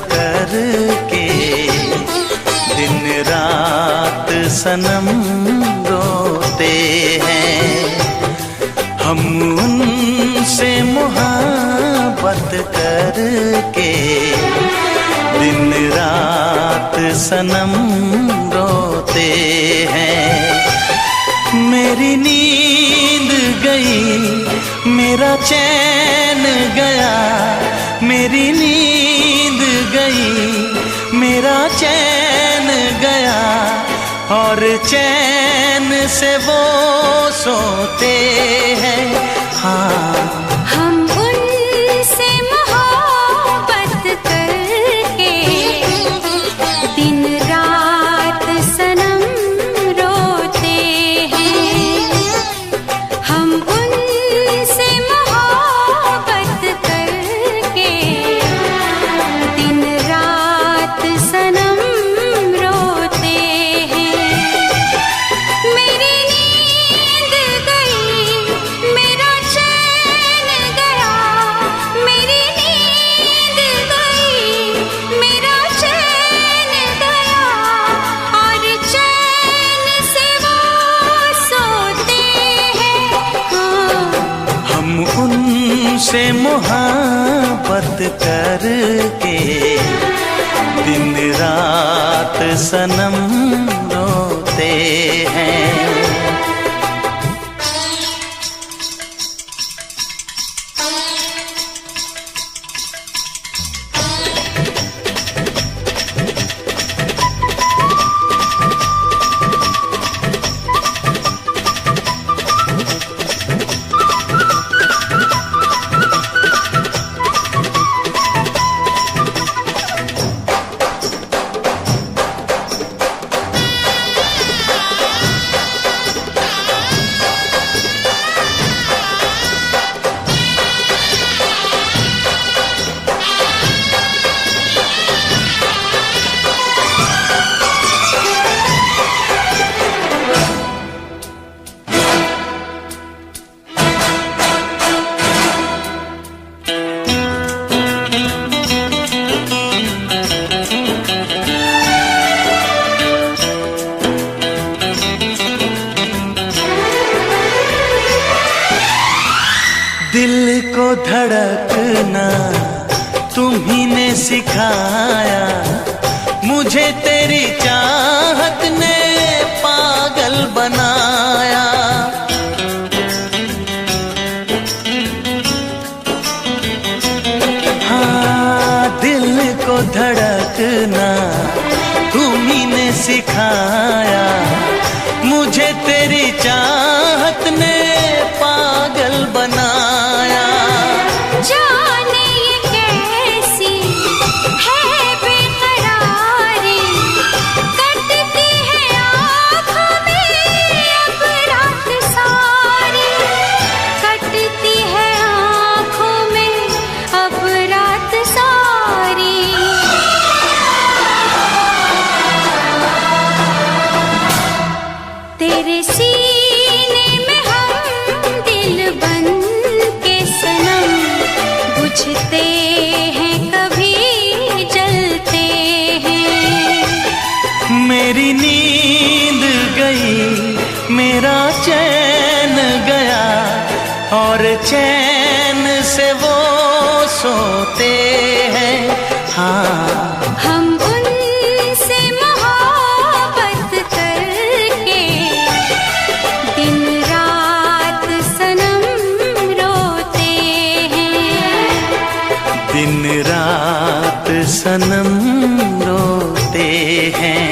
करके दिन रात सनम रोते हैं। हम उनसे मोहब्बत करके दिन रात सनम रोते हैं। मेरी नींद गई, मेरा चैन गया, मेरी नींद गई, मेरा चैन गया, और चैन से वो सोते हैं। हाँ, हम उनसे मोहब्बत करके दिन रात सनम रोते हैं। हम उनसे मोहब्बत करके दिन रात सनम रोते हैं। मेरी नींद गई, मेरा चैन गया, मेरी नींद गई, मेरा चैन गया, और चैन से वो सोते हैं। हाँ, हम उनसे मोहब्बत करके दिन रात सनम रोते हैं। दिल को धड़कना तुम्ही ने सिखाया, मुझे तेरी चाहत ने पागल बनाया। हाँ, दिल को धड़कना तुम्ही ने सिखाया, मुझे तेरी चाहत ने पागल बनाया। जाने ये कैसी है बेकरारी, कटती है आँखों में अब रात सारी, कटती है आँखों में अब रात सारी। तेरे सीने में हम दिल बन के सनम बुझते हैं, कभी जलते हैं। मेरी नींद गई, मेरा चैन गया, और चैन से वो सोते हैं। हाँ, हम उनसे मोहब्बत करके दिन रात सनम रोते हैं। दिन रात सनम रोते हैं।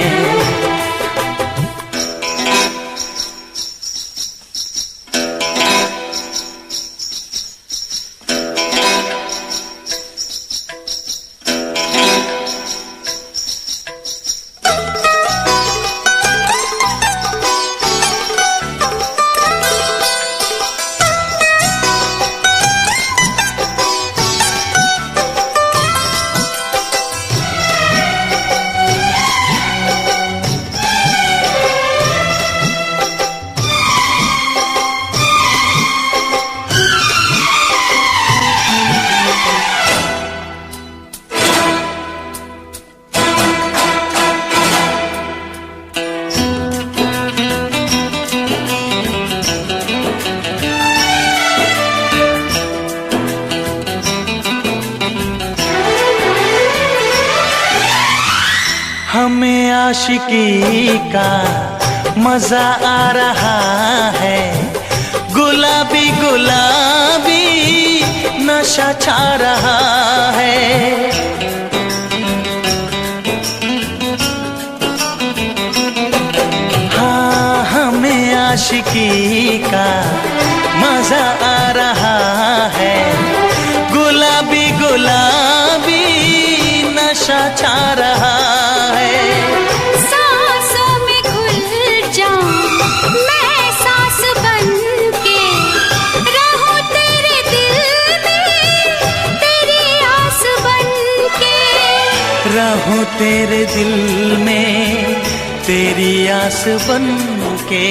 हमें आशिकी का मजा आ रहा है, गुलाबी गुलाबी नशा छा रहा है। हाँ, हमें आशिकी का मजा आ रहा है, गुलाबी गुलाबी नशा छा रहा है। सांसों में घुल जाऊं मैं सांस बन के, रहूं तेरे दिल में तेरी आस बन के, रहूं तेरे दिल में तेरी आस बन के।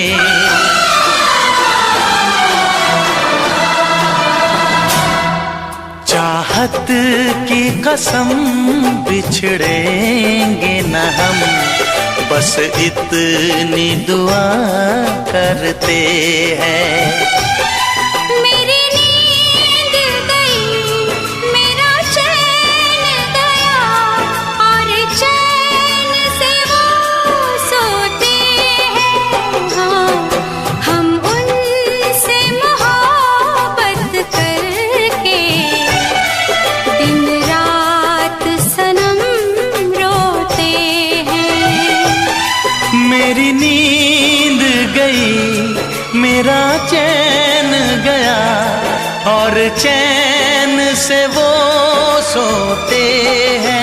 चाहत की कसम बिछड़ेंगे न हम, बस इतनी दुआ करते हैं। मेरी नींद गई, मेरा चैन गया, और चैन से वो सोते हैं। हाँ, हम उनसे मोहब्बत करके दिन रात सनम रोते हैं। मेरी नींद गई, मेरा चैन गया, और चैन से वो सोते हैं।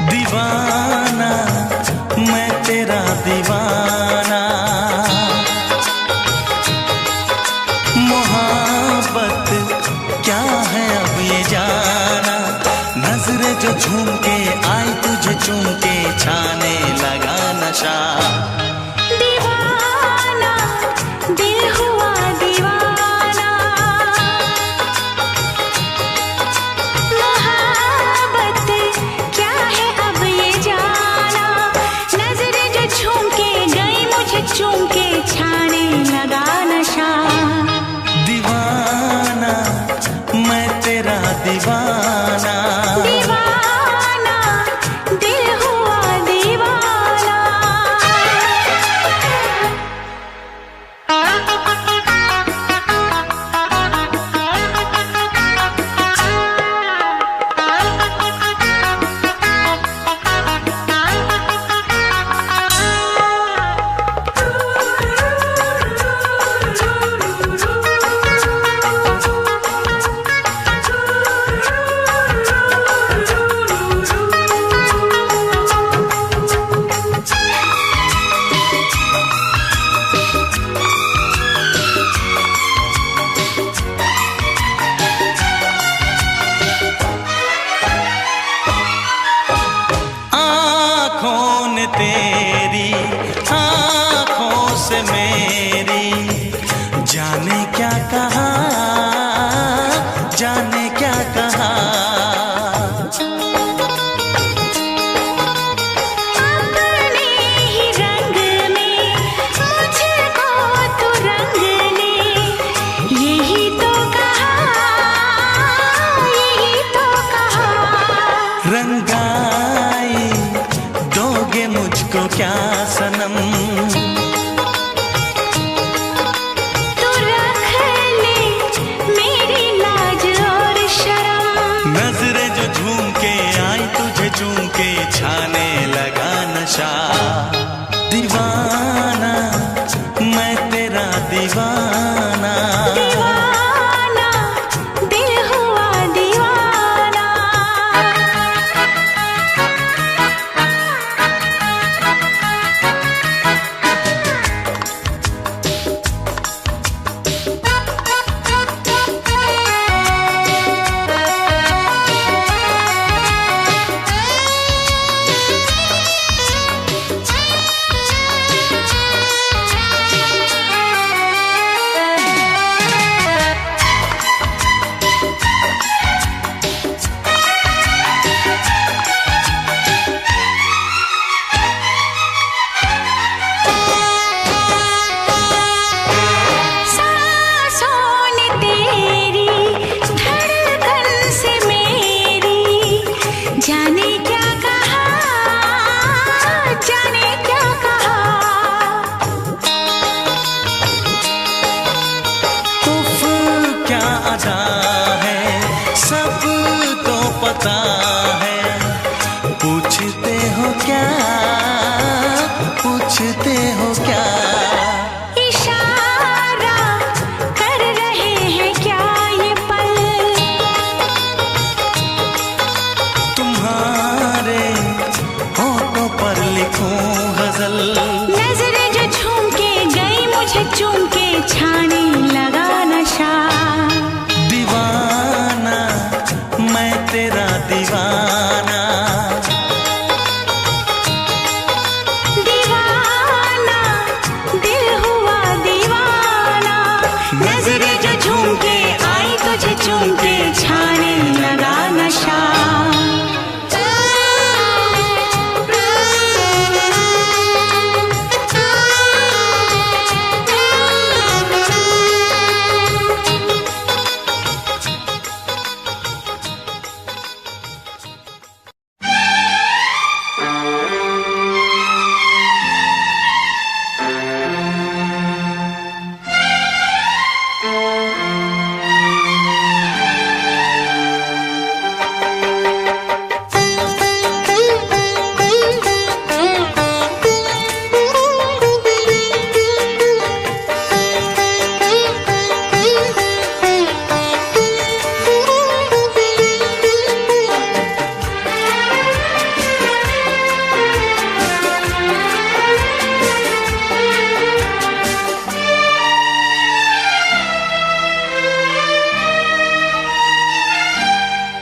दीवाना मैं तेरा दीवाना, मोहब्बत क्या है अब ये जाना। नजरें जो झूम के आई तुझे चूम के, छाने लगा नशा। दीवाना दिल हुआ दीवाना, मोहब्बत क्या है अब ये जाना। नजरें जो झूम के गई मुझे चूम के, छाने लगा नशा। दीवाना मैं तेरा दीवाना, दीवाना दिल हुआ दीवाना। क्या सनम। तू रख ले मेरी लाज और शर्म। नजरें जो झूम के आई तुझे चूम के छाने लगा नशा। दीवाना मैं तेरा दीवाना। दीवाना दिल हुआ दीवाना। जाने क्या कहा, जाने क्या कहा। उफ क्या अदा है, सब तो पता है। पूछते हो क्या, पूछते हो क्या। इशारा कर रहे हैं क्या ये पल। तुम्हारे होठों पर लिखूं गजल। नजरें जो झूम के गई मुझे चूम के छाने लगा नशा। दीवाना मैं तेरा दीवाना। दीवाना दिल हुआ दीवाना। नजरें जो झूम के आई तुझे चूम के छाने लगा नशा।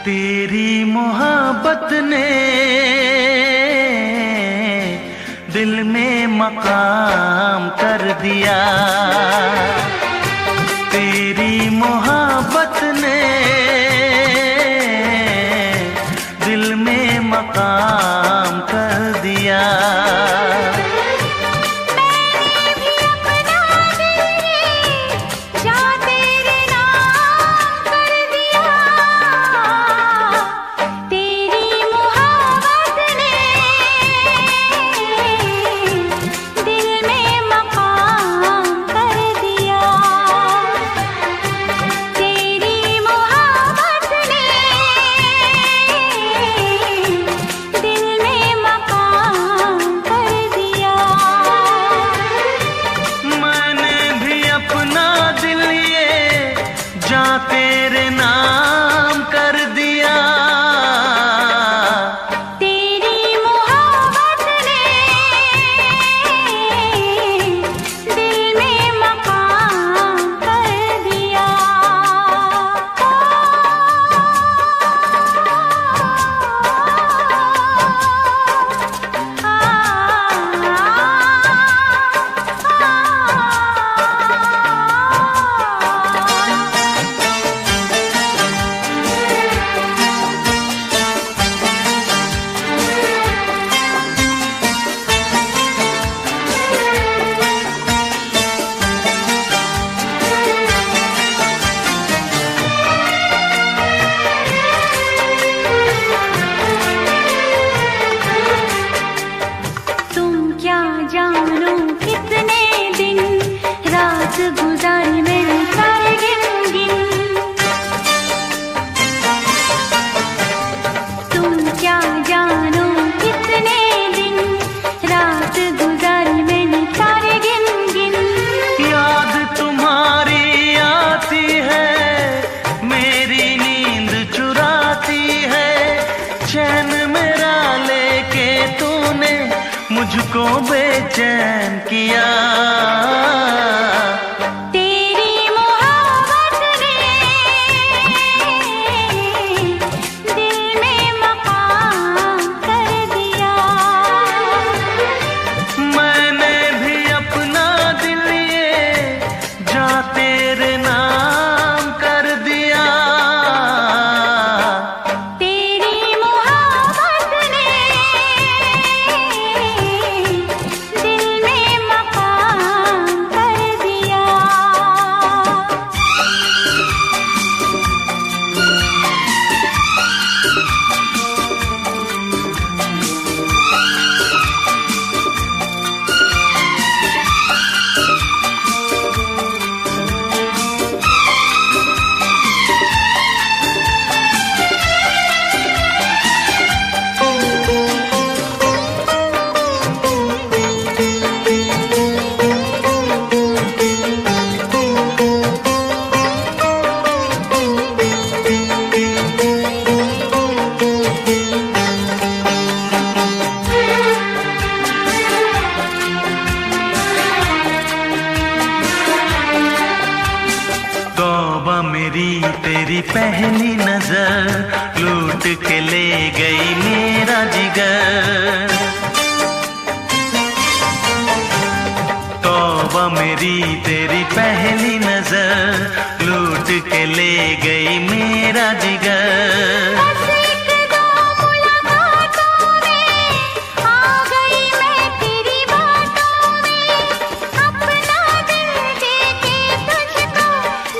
तेरी मोहब्बत ने दिल में मकाम कर दिया। तेरी मोहब्बत ने दिल में मकाम कर दिया। दिल मुझको बेचैन किया। तेरी मोहब्बत ने दिल में मकाम कर दिया। मैंने भी अपना दिल ये जा तेरे नाम कर दिया। तेरी मोहब्बत ने दिल में मकाम कर दिया। तौबा मेरी तेरी पहली नजर लूट के ले गई मेरा जिगर। तौबा मेरी तेरी पहली नजर लूट के ले गई मेरा जिगर। बस एक दो मुलाकातों में आ गई मैं तेरी बातों में। अपना दिल दे के तुझको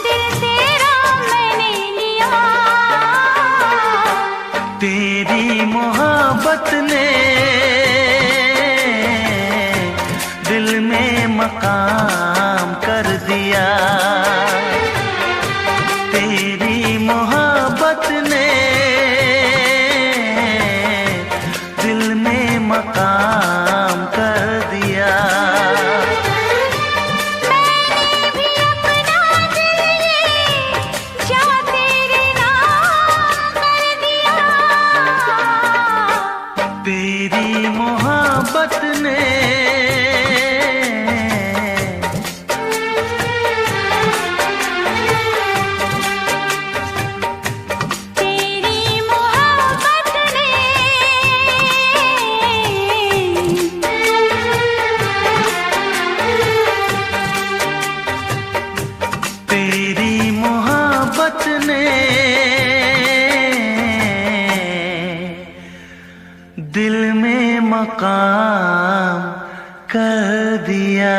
दिल तेरा मैंने लिया। तेरी मोहब्बत ने दिल में मकाम कर दिया। तेरी मोहब्बत ने दिल में मकाम कर दिया। मैंने भी अपना दिल ये जा तेरे नाम कर दिया। तेरी मोहब्बत ने तेरी मोहब्बत ने तेरी मोहब्बत ने दिल में मकाम कर दिया।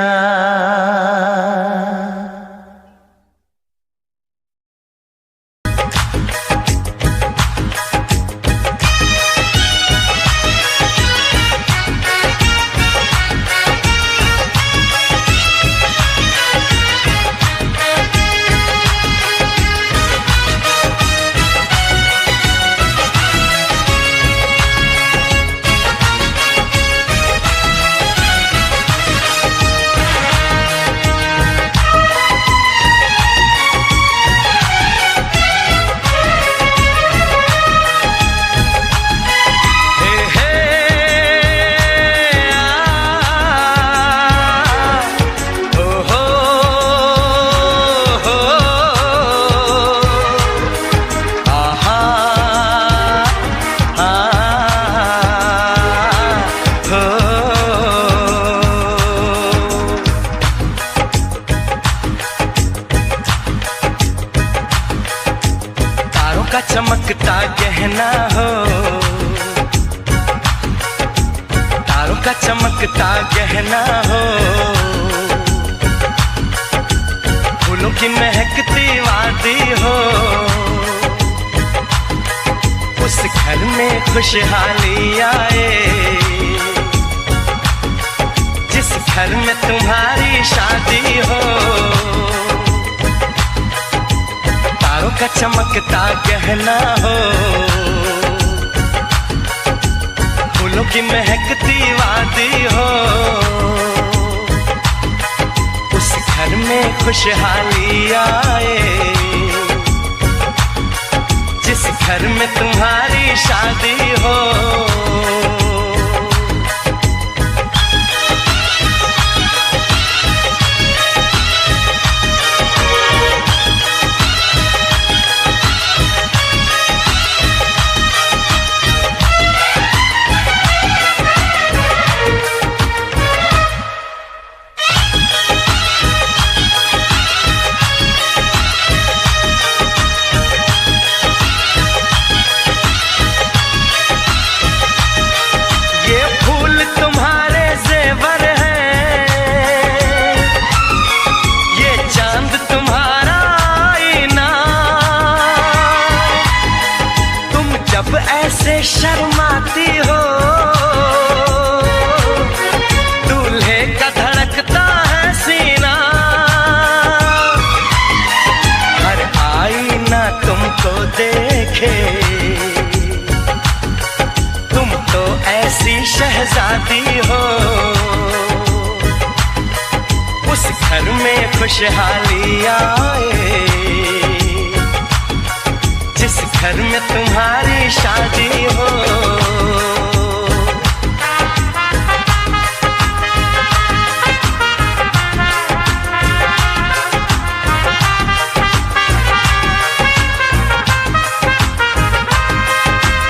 का चमकता गहना हो, तारों का चमकता गहना हो, फूलों की महकती वादी हो, उस घर में खुशहाली आए जिस घर में तुम्हारी शादी हो। तारों का चमकता गहना हो, फूलों की महकती वादी हो, उस घर में खुशहाली आए जिस घर में तुम्हारी शादी हो। जब ऐसे शर्माती हो, दूल्हे का धड़कता है सीना, हर आईना तुमको देखे, तुम तो ऐसी शहजादी हो, उस घर में खुशहाली आए जिस घर में तुम्हारी शादी हो।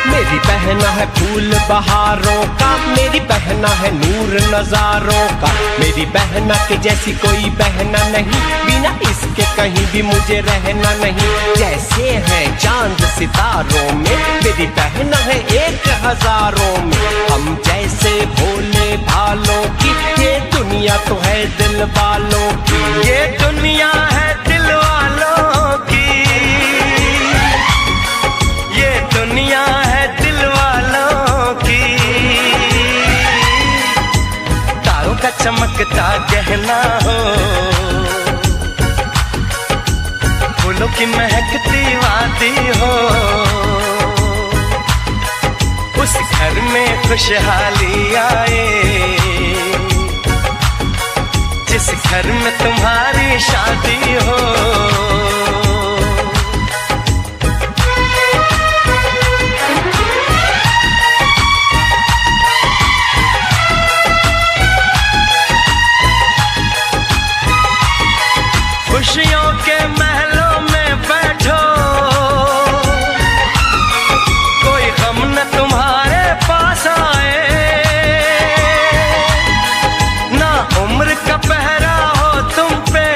मेरी बहना है फूल बहारों का, मेरी बहना है नूर नजारों का, मेरी बहना के जैसी कोई बहना नहीं, बिना इसके कहीं भी मुझे रहना नहीं। जैसे है चांद सितारों में, मेरी बहना है 1000 में, हम जैसे भोले भालों की, ये दुनिया तो है दिल वालों की, ये दुनिया है दिल वालों की, ये दुनिया है दिल वालों की। तारों का चमकता गहना हो, फूलों की महकती वादी हो, उस घर में खुशहाली आए जिस घर में तुम्हारी शादी हो। खुशियों के महलों में बैठो, कोई गम न तुम्हारे पास आए, ना उम्र का पहरा हो तुम पे,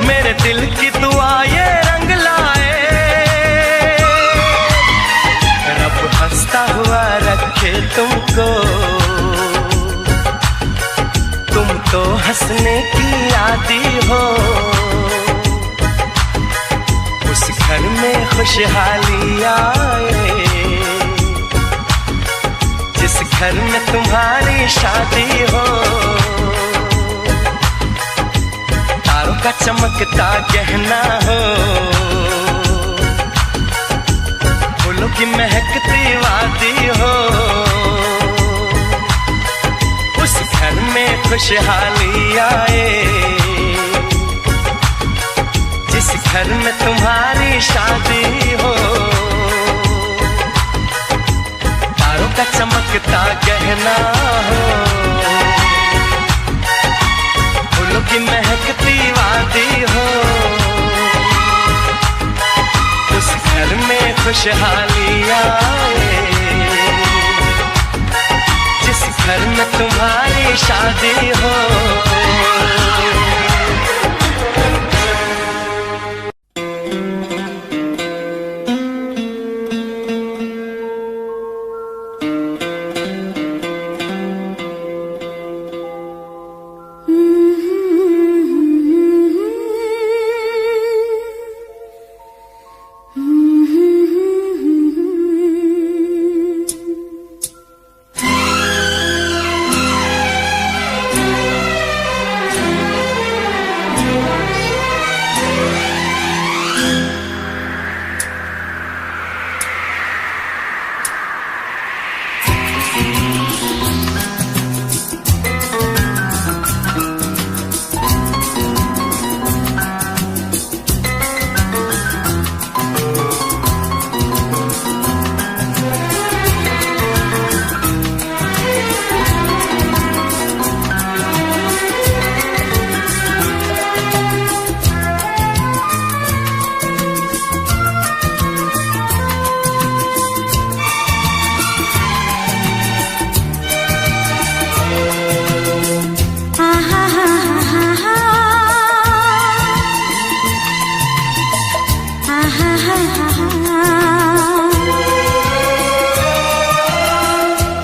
मेरे दिल की दुआ ये रंग लाए, रब हंसता हुआ रखे तुमको, तुम तो हंसने की आदी हो, उस घर में खुशहाली आए जिस घर में तुम्हारी शादी हो। तारों का चमकता गहना हो, फूलों की महकती वादी हो, उस घर में खुशहाली आए जिस घर में तुम्हारी शादी हो। तारों का चमकता गहना हो, फूलों की महकती वादी हो, उस घर में खुशहाली आए जिस घर में तुम्हारी शादी हो।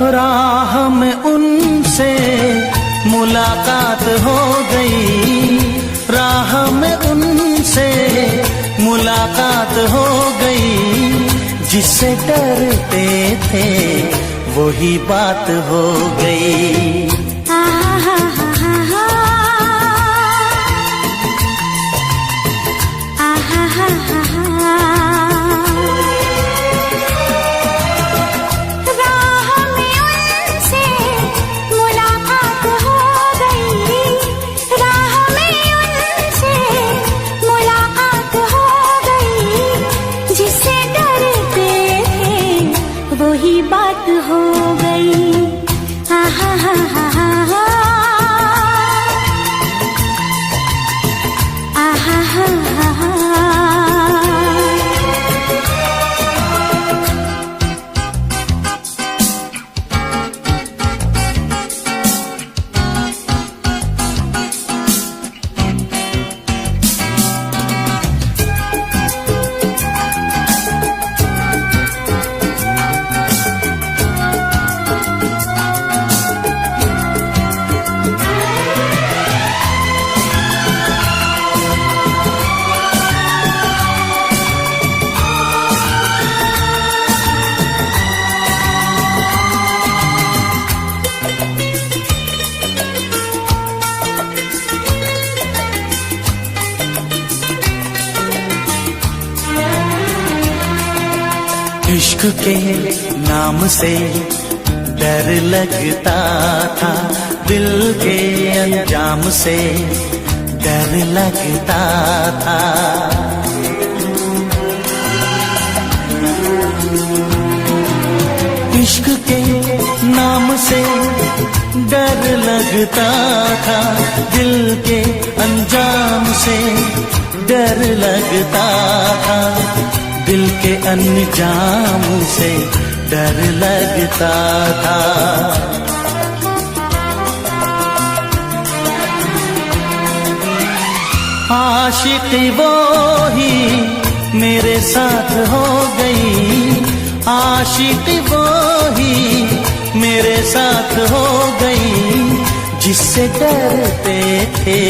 राह में उनसे मुलाकात हो गई, राह में उनसे मुलाकात हो गई, जिससे डरते थे वही बात हो गई। वही बात हो गई। आहा हा हा हा हा, आहा हा हा हा। इश्क के नाम से डर लगता था, दिल के अंजाम से डर लगता था। इश्क के नाम से डर लगता था, दिल के अंजाम से डर लगता था, दिल के अंजाम से डर लगता था। आशिकी वो ही मेरे साथ हो गई, आशिकी वो ही मेरे साथ हो गई, जिससे डरते थे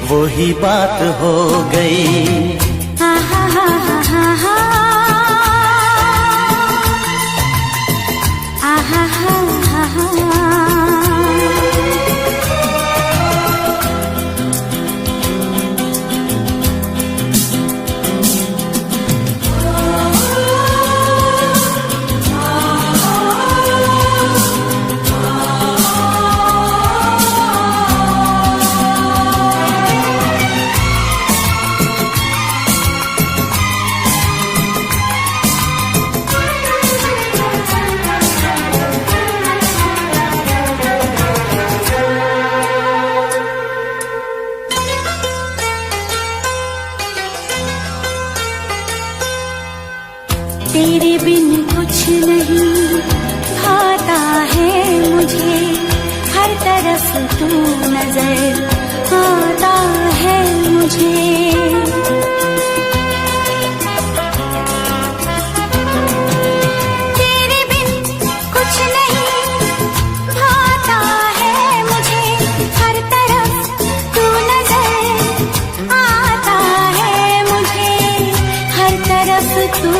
वही बात हो गई। आहा हा हा हा हा, आहा हा हा हा। तेरे बिन कुछ नहीं भाता है मुझे, हर तरफ तू नजर आता है मुझे। तेरे बिन कुछ नहीं भाता है मुझे, हर तरफ तू नजर आता है मुझे, हर तरफ तू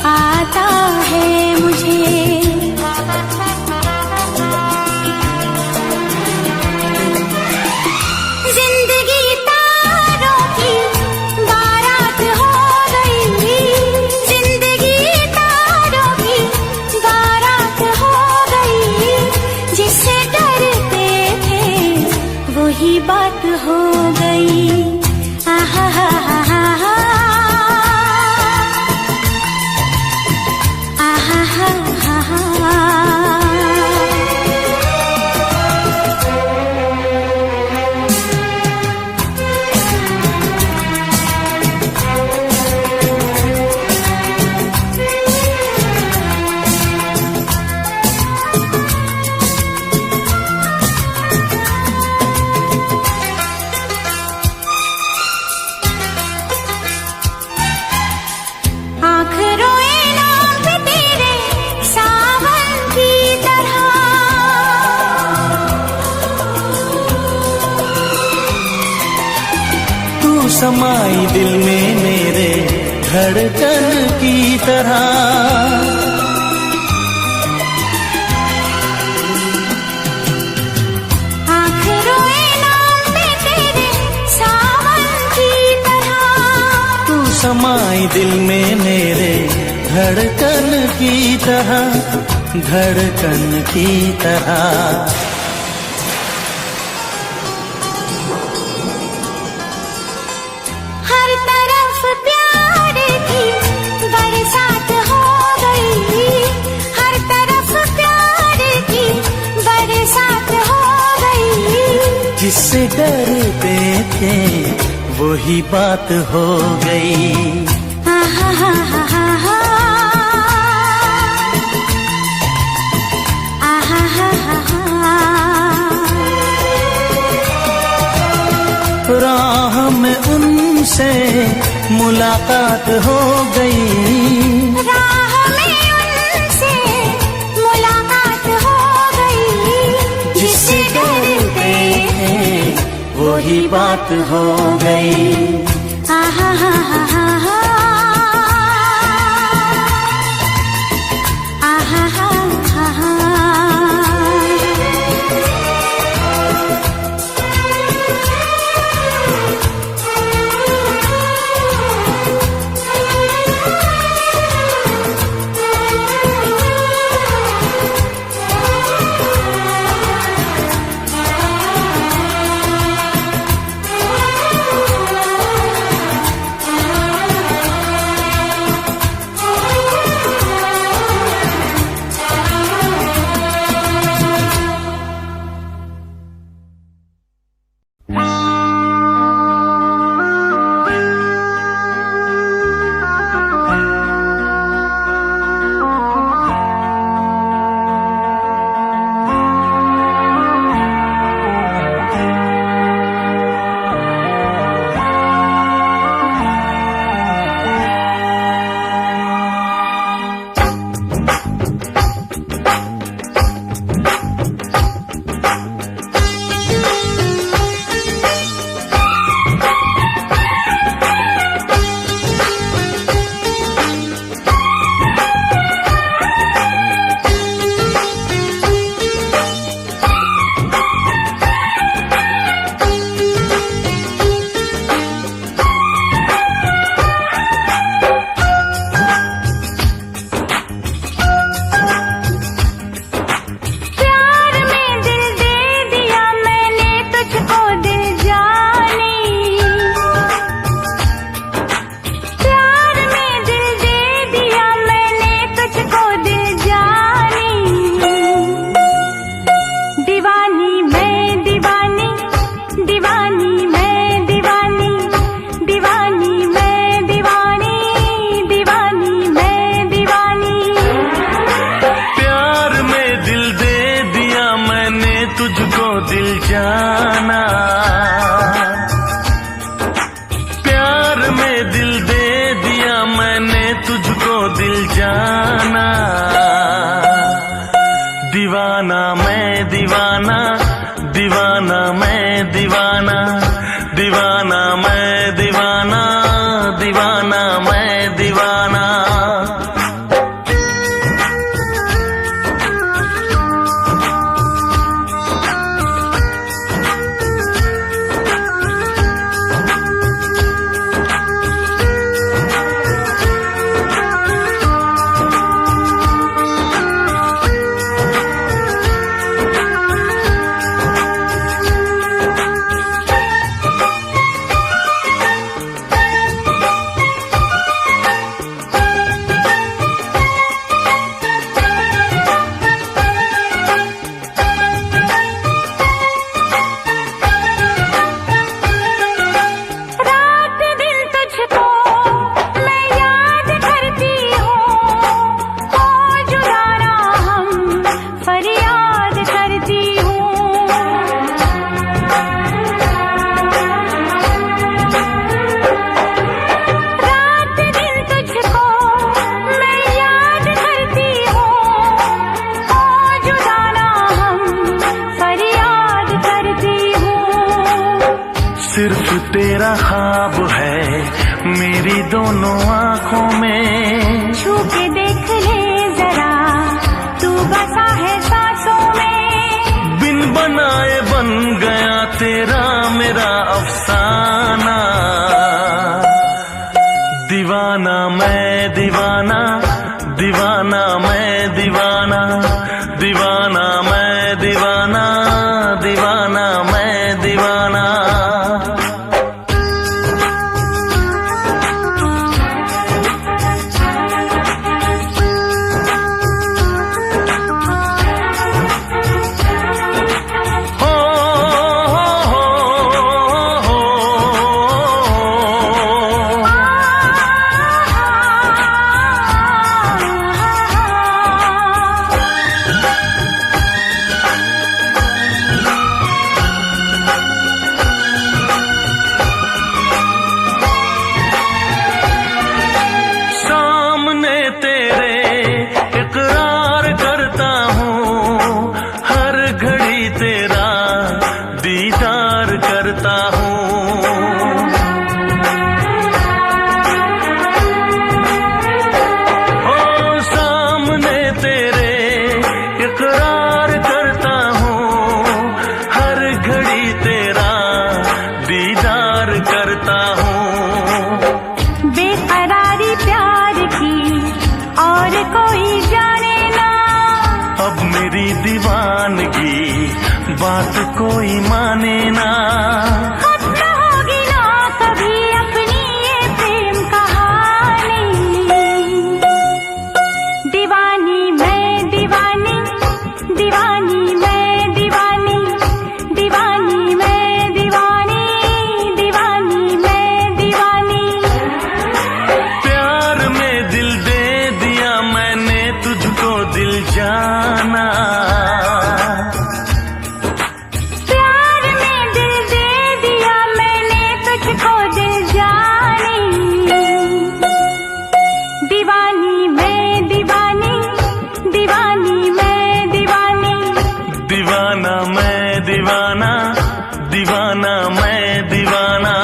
आता है मुझे। जिंदगी तारों की बारात हो गई, जिंदगी तारों की बारात हो गई, जिससे डरते थे वही बात हो गई। आहा हा हा हा हा, समाई दिल में मेरे धड़कन की तरह। आँख रोए नाम पे तेरे सावन की तरह। तू समाई दिल में मेरे धड़कन की तरह, धड़कन की तरह। हर तरफ प्यार की बरसात हो गई, हर तरफ प्यार की बरसात हो गई। जिससे डरते थे वही बात हो गई। आहा हा हा हा हा, आहा हा हा हा। राह में उनसे मुलाकात हो गई, राह में उनसे मुलाकात हो गई। जिससे डरते थे वही बात हो गई। आहा हा हा हा हा, आहा हा हा हा। बाहों में। छू के देख ले जरा, तू बसा है सांसों में। बिन बनाए बन गया तेरा मेरा अफसाना। दीवाना मैं दीवाना, दीवाना मैं दीवाना, दीवाना मैं दीवाना, दीवाना मैं दीवाना। बात कोई माने ना। खत्म होगी ना कभी अपनी ये प्रेम कहानी। दीवानी मैं दीवानी, दीवानी मैं दीवानी, दीवानी मैं दीवानी, दीवानी मैं दीवानी। प्यार में दिल दे दिया मैंने तुझको दिल जाना। दीवाना मैं दीवाना,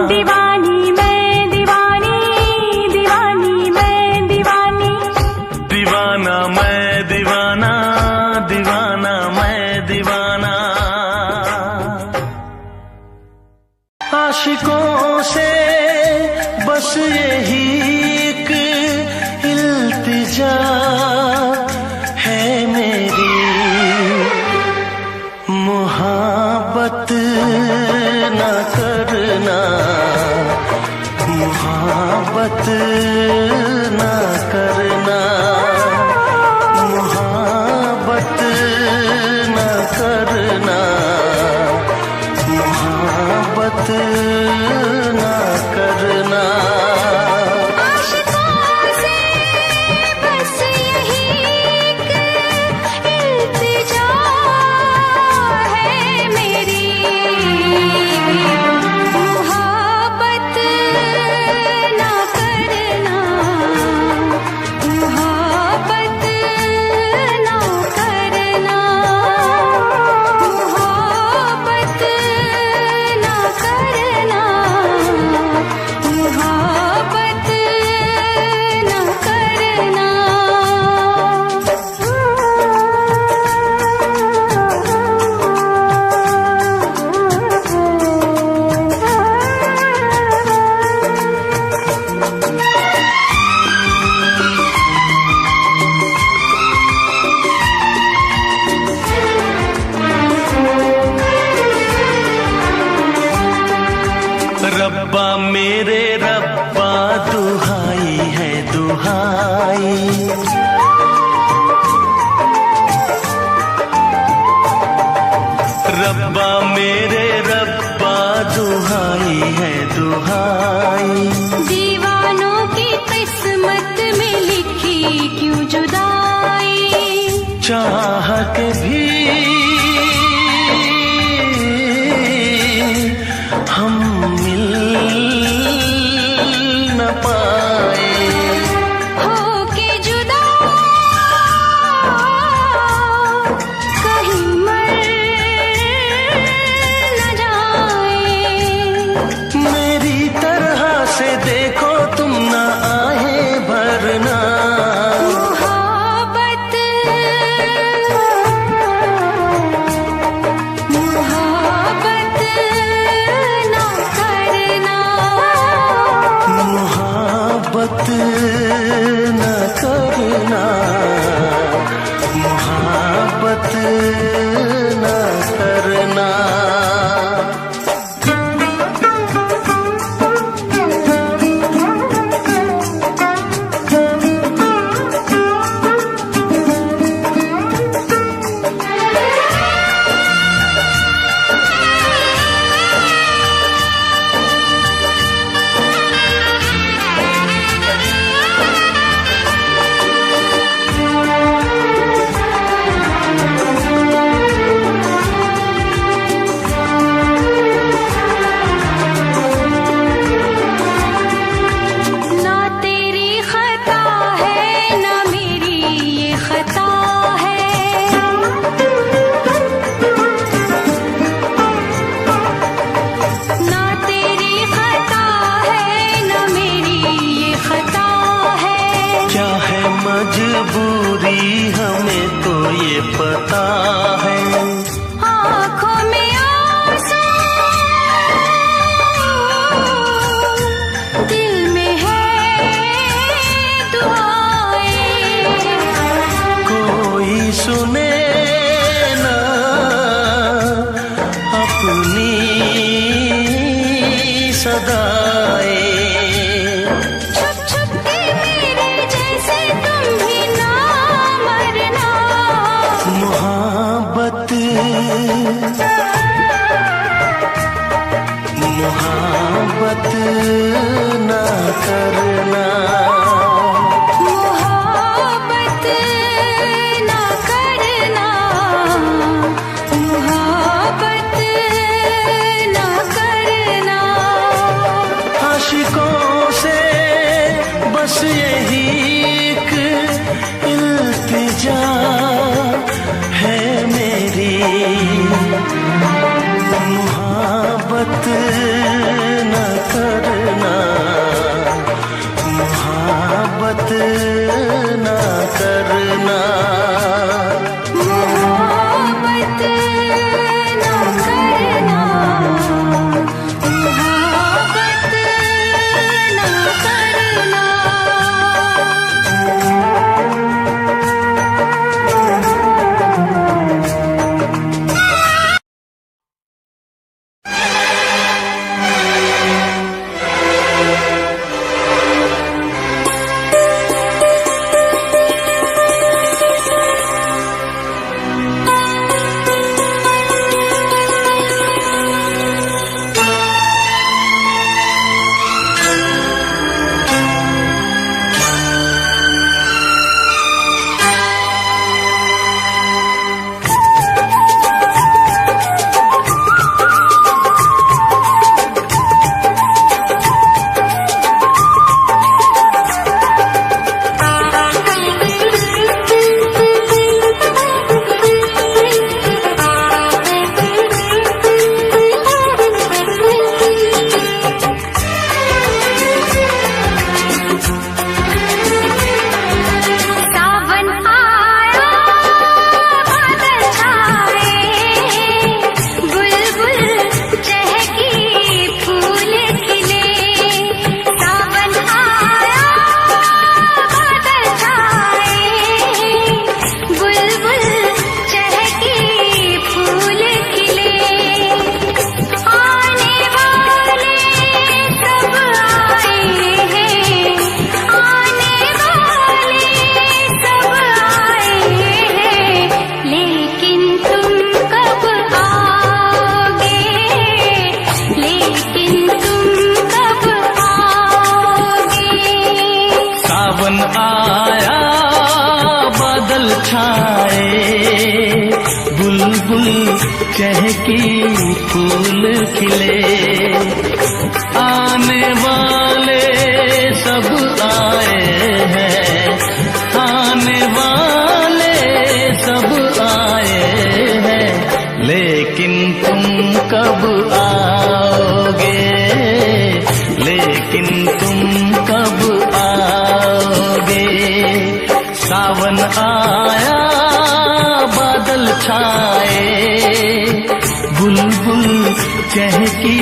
दीवानी मैं दीवानी, दीवानी मैं दीवानी, दीवाना मैं दीवाना, दीवाना मैं दीवाना। आशिकों से बस यही एक इल्तिजा है मेरी, मोहब्बत न करना, मोहब्बत न करना, मोहब्बत न करना, मोहब्बत न करना। रब्बा मेरे रब्बा दुहाई है दुहाई, रब्बा मेरे रब्बा दुहाई है दुहाई। दीवानों की किस्मत में लिखी क्यों जुदाई, चाह के भी हम मिल न पाए, होके जुदा कहीं मर न जाए। मेरी तरह से देखो तुम न आए मोहब्बत न करना, मोहब्बत न करना। मजबूरी हमें तो ये पता है, आँखों में आंसू, दिल में है दुआएं, कोई सुने ना अपनी सदाएं। मोहब्बत न करना, मोहब्बत न करना, मोहब्बत न करना। आशिकों से बस यही एक इल्तिजा है मेरी, मोहब्बत न करना, मोहब्बत न करना। मोहब्बत न करना, मोहब्बत न करना। आया बादल छाए, बुलबुल चहकी फूल खिले, आने वाले सब आए हैं, आने वाले सब आए हैं, लेकिन तुम कब आओगे, लेकिन तुम कब आओगे। सावन आया बादल छाए, बुलबुल चहकी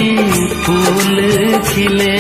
फूल खिले।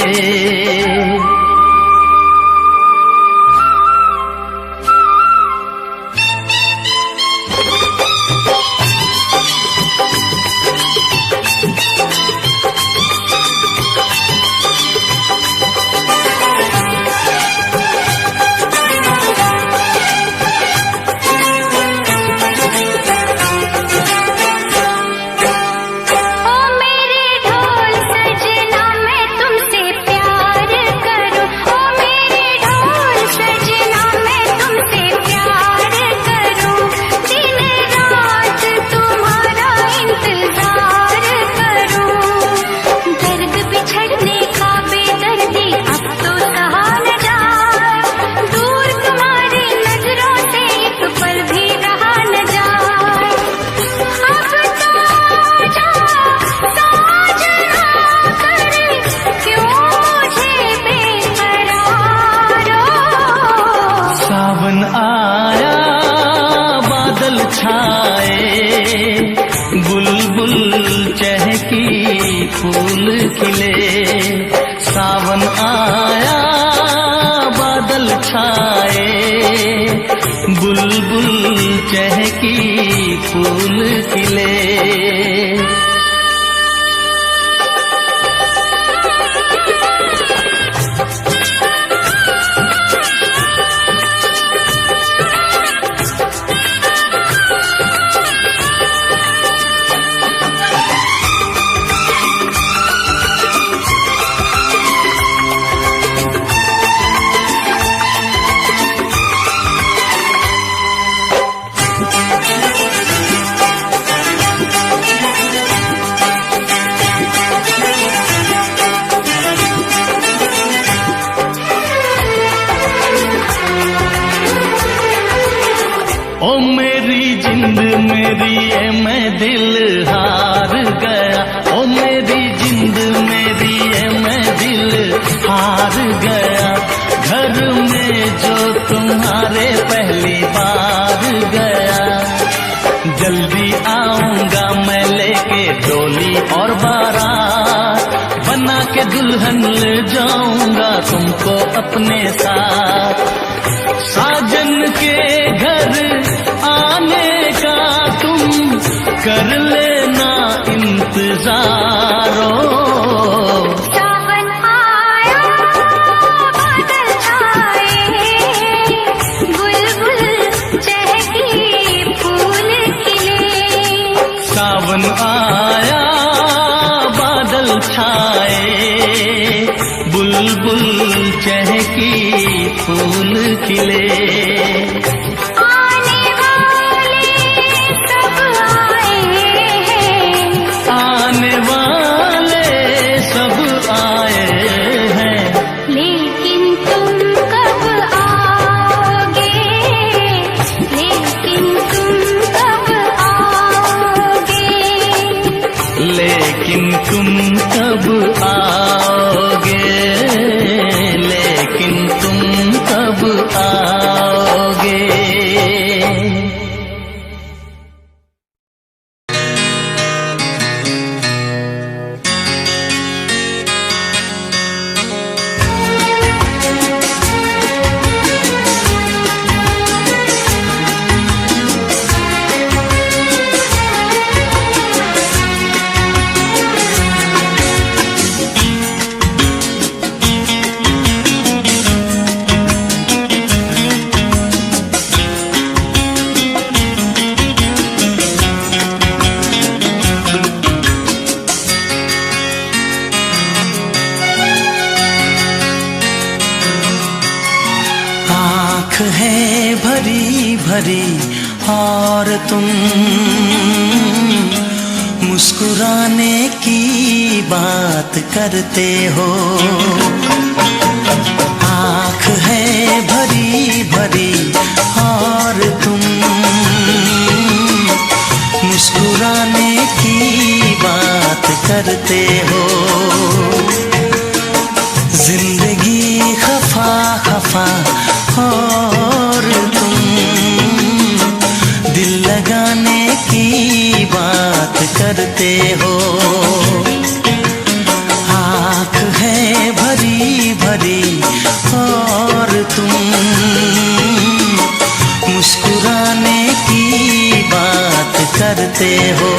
छाए, बुलबुल चहकी फूल खिले। ओ मेरी जिंद मेरी ये मैं दिल हार गया, ओ मेरी जिंद मेरी ये मैं दिल हार गया। घर में जो तुम्हारे पहली बार गया, जल्दी आऊंगा मैं लेके डोली और बारात, बना के दुल्हन ले जाऊंगा तुमको अपने साथ। साजन के घर आने का तुम कर लेना इंतजारो। सावन आया बादल छाए, बुलबुल चहकी फूल खिले। सावन आया बादल छाए, बुलबुल चहकी फूल खिले। आने वाले सब आए हैं, आने वाले सब आए हैं, लेकिन तुम कब आओगे, लेकिन तुम कब आओगे। लेकिन तुम कब आओगे, लेकिन तुम कब आओगे। आँख है भरी भरी और तुम मुस्कुराने की बात करते हो। आँख है भरी भरी और तुम मुस्कुराने की बात करते हो। जिंदगी खफा खफा और तुम दिल लगाने की बात करते हो। आँख है भरी भरी और तुम मुस्कुराने की बात करते हो।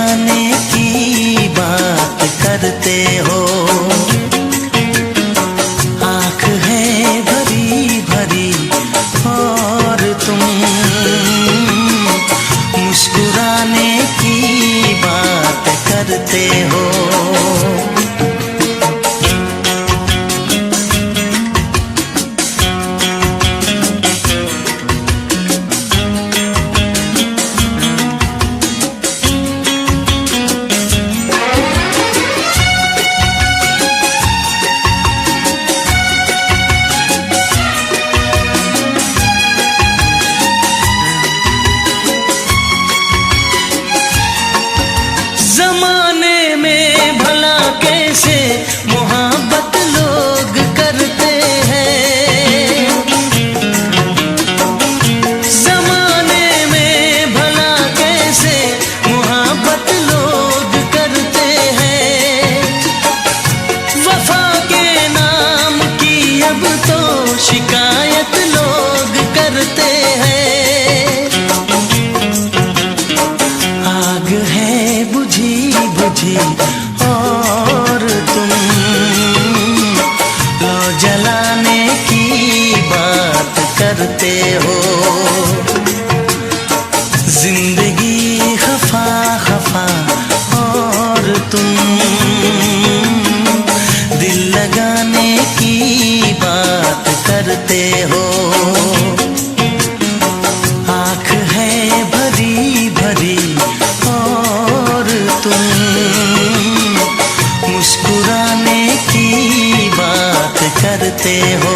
जलाने की बात करते हो। आँख है भरी भरी और तुम मुस्कुराने की बात करते हो। जमाने में भला कैसे मोहब्बत लोग करते हैं। जमाने में भला कैसे मोहब्बत लोग करते हैं। वफा के नाम की अब तो शिकायत लोग करते हैं। आग है बुझी बुझी और तुम लो जलाने की बात करते हो। जिंदगी खफा खफा और तुम दिल लगाने की बात करते हो। आँख है भरी भरी और तुम मुस्कुराने की बात करते हो।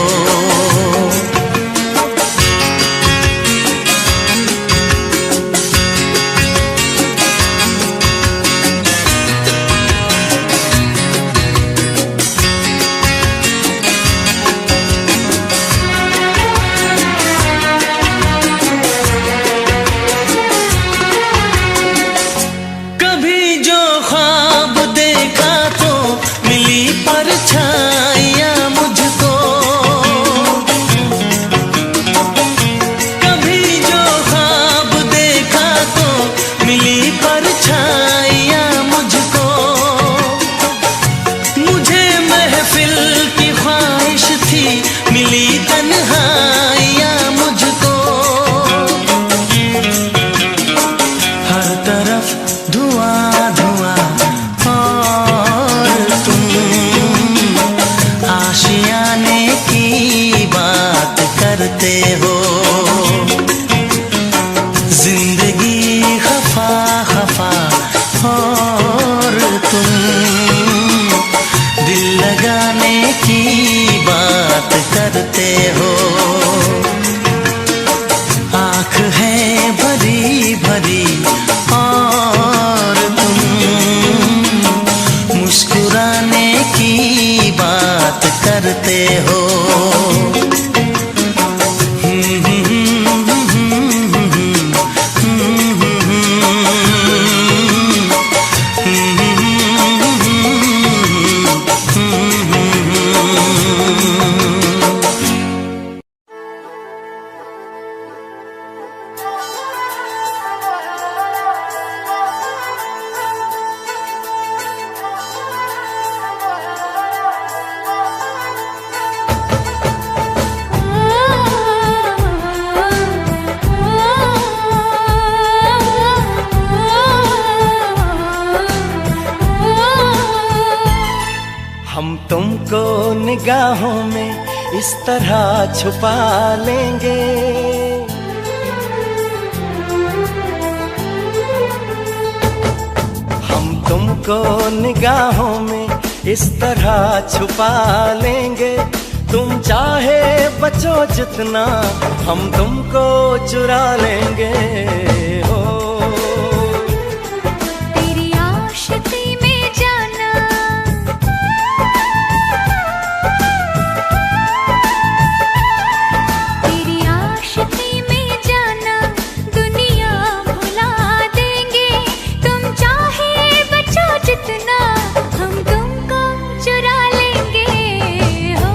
कभी जो ख्वाब देखा तो मिली परछाइयाँ मुझको। कभी जो ख्वाब देखा तो मिली परछाइयाँ मुझको। मुझे महफिल की ख्वाहिश थी मिली तन्हाइयाँ मुझको। हर तरफ धुआं धुआं और तुम आशियाने की बात करते हो। जिंदगी खफा खफा और तुम दिल लगाने की बात करते हो। आँख है भरी भरी और तुम मुस्कुराने की बात करते हो। हम तुमको निगाहों में इस तरह छुपा लेंगे। हम तुमको निगाहों में इस तरह छुपा लेंगे। तुम चाहे बचो जितना हम तुमको चुरा लेंगे। हो तेरी आशिकी में जाना, तेरी आशिकी में जाना दुनिया भुला देंगे। तुम चाहे बचो जितना हम तुमको चुरा लेंगे। हो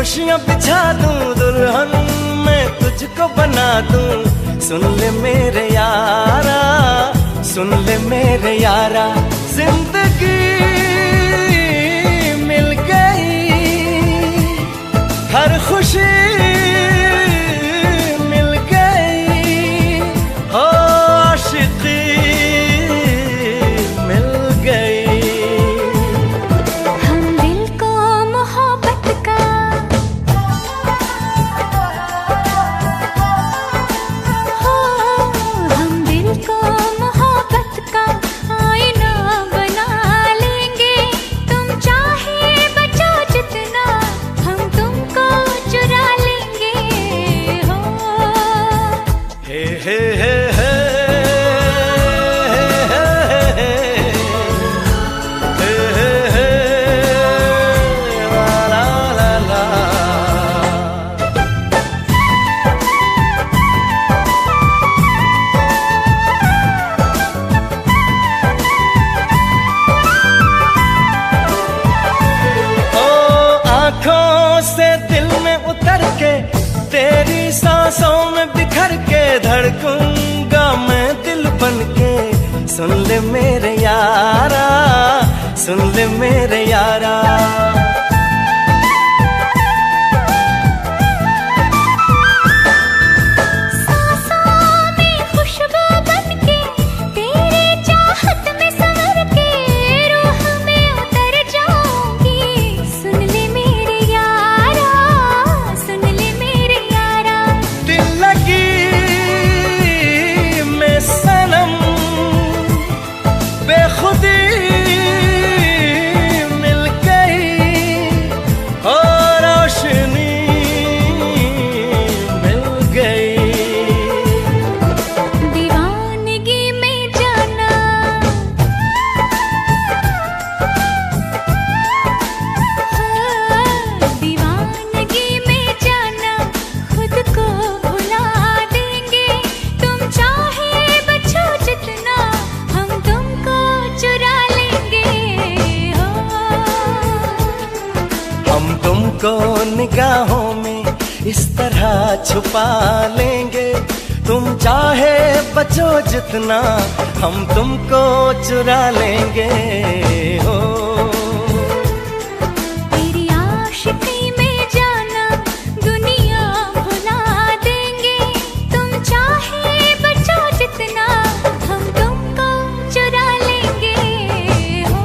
खुशियाँ बिछा दूं दुल्हन मैं तुझको बना दूं। सुन ले मेरे यारा, सुन ले मेरे यारा, जिंदगी मिल गई, हर खुशी मिल गई, हो आशिकी मिल गई। हम दिल को मोहब्बत का हो, हम दिल को मोहब्बत का आईना बना लेंगे। तुम चाहे बचो जितना, हम तुमको चुरा लेंगे हो। हे हे हे हे से दिल में उतर के, तेरी सांसों में बिखर के धड़कूंगा मैं दिल बन के। सुन ले मेरे यारा, सुन ले मेरे यारा, बेखुदी मिल गई, हो रोशनी मिल गई। दीवानगी में जाना, दीवानगी में जाना, खुद को भुला देंगे। तुम चाहे बचो जितना, हम तुमको चुरा लेंगे हो। हम तुमको निगाहों में इस तरह छुपा लेंगे। तुम चाहे बचो जितना, हम तुमको चुरा लेंगे हो। तेरी आशिकी में जाना, दुनिया भुला देंगे। तुम चाहे बचो जितना, हम तुमको चुरा लेंगे हो।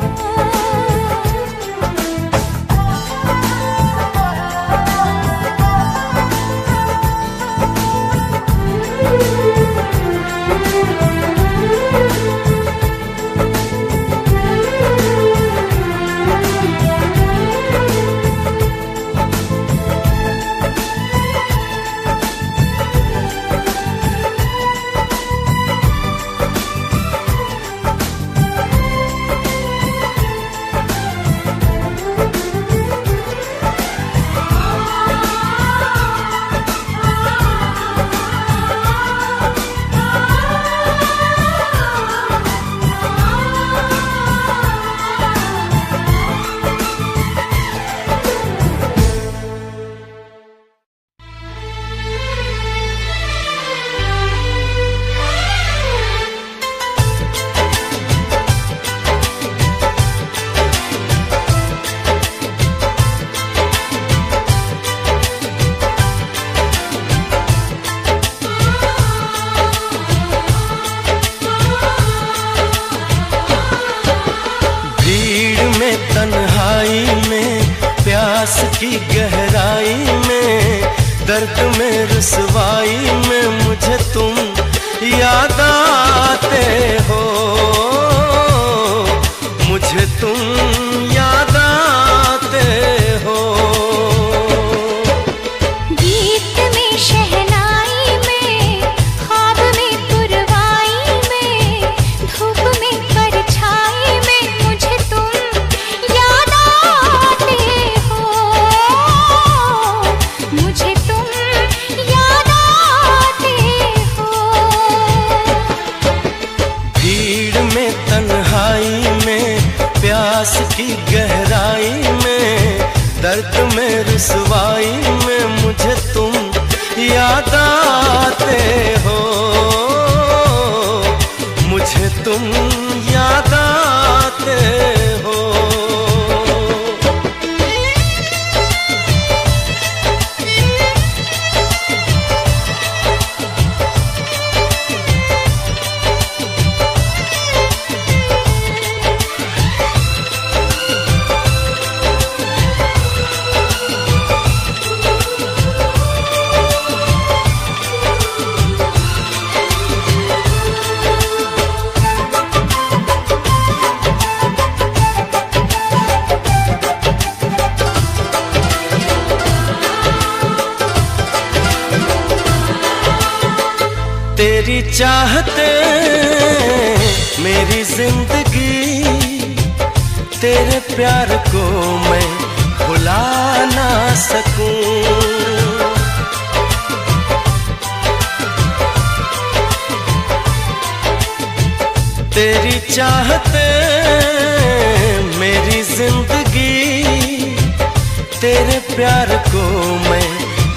तन्हाई में, प्यास की गहराई में, दर्द में रुसवाई में मुझे तुम याद आते हो, मुझे तुम याद आते हो। गीत में शहनाई में, ख्वाब में पुरवाई में, धूप में परछाई में मुझे तुम याद आते हो, मुझे तुम याद आते हो। भीड़ में तन्हाई में, प्यास की गहराई में, दर्द में रुसवाई आते हो, मुझे तुम याद आते हो। तेरी चाहते मेरी जिंदगी, तेरे प्यार को मैं भुला ना सकूं। तेरी चाहते मेरी जिंदगी, तेरे प्यार को मैं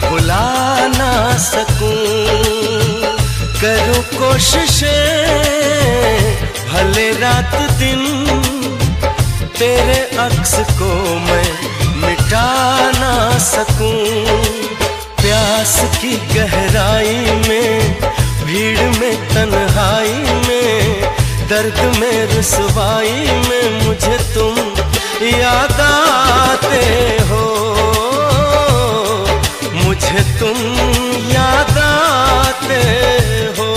भुला ना सकूं। करूं कोशिशें भले रात दिन, तेरे अक्स को मैं मिटा ना सकूं। प्यास की गहराई में, भीड़ में, तन्हाई में, दर्द में, रुसवाई में मुझे तुम याद आते हो, मुझे तुम याद आते हो।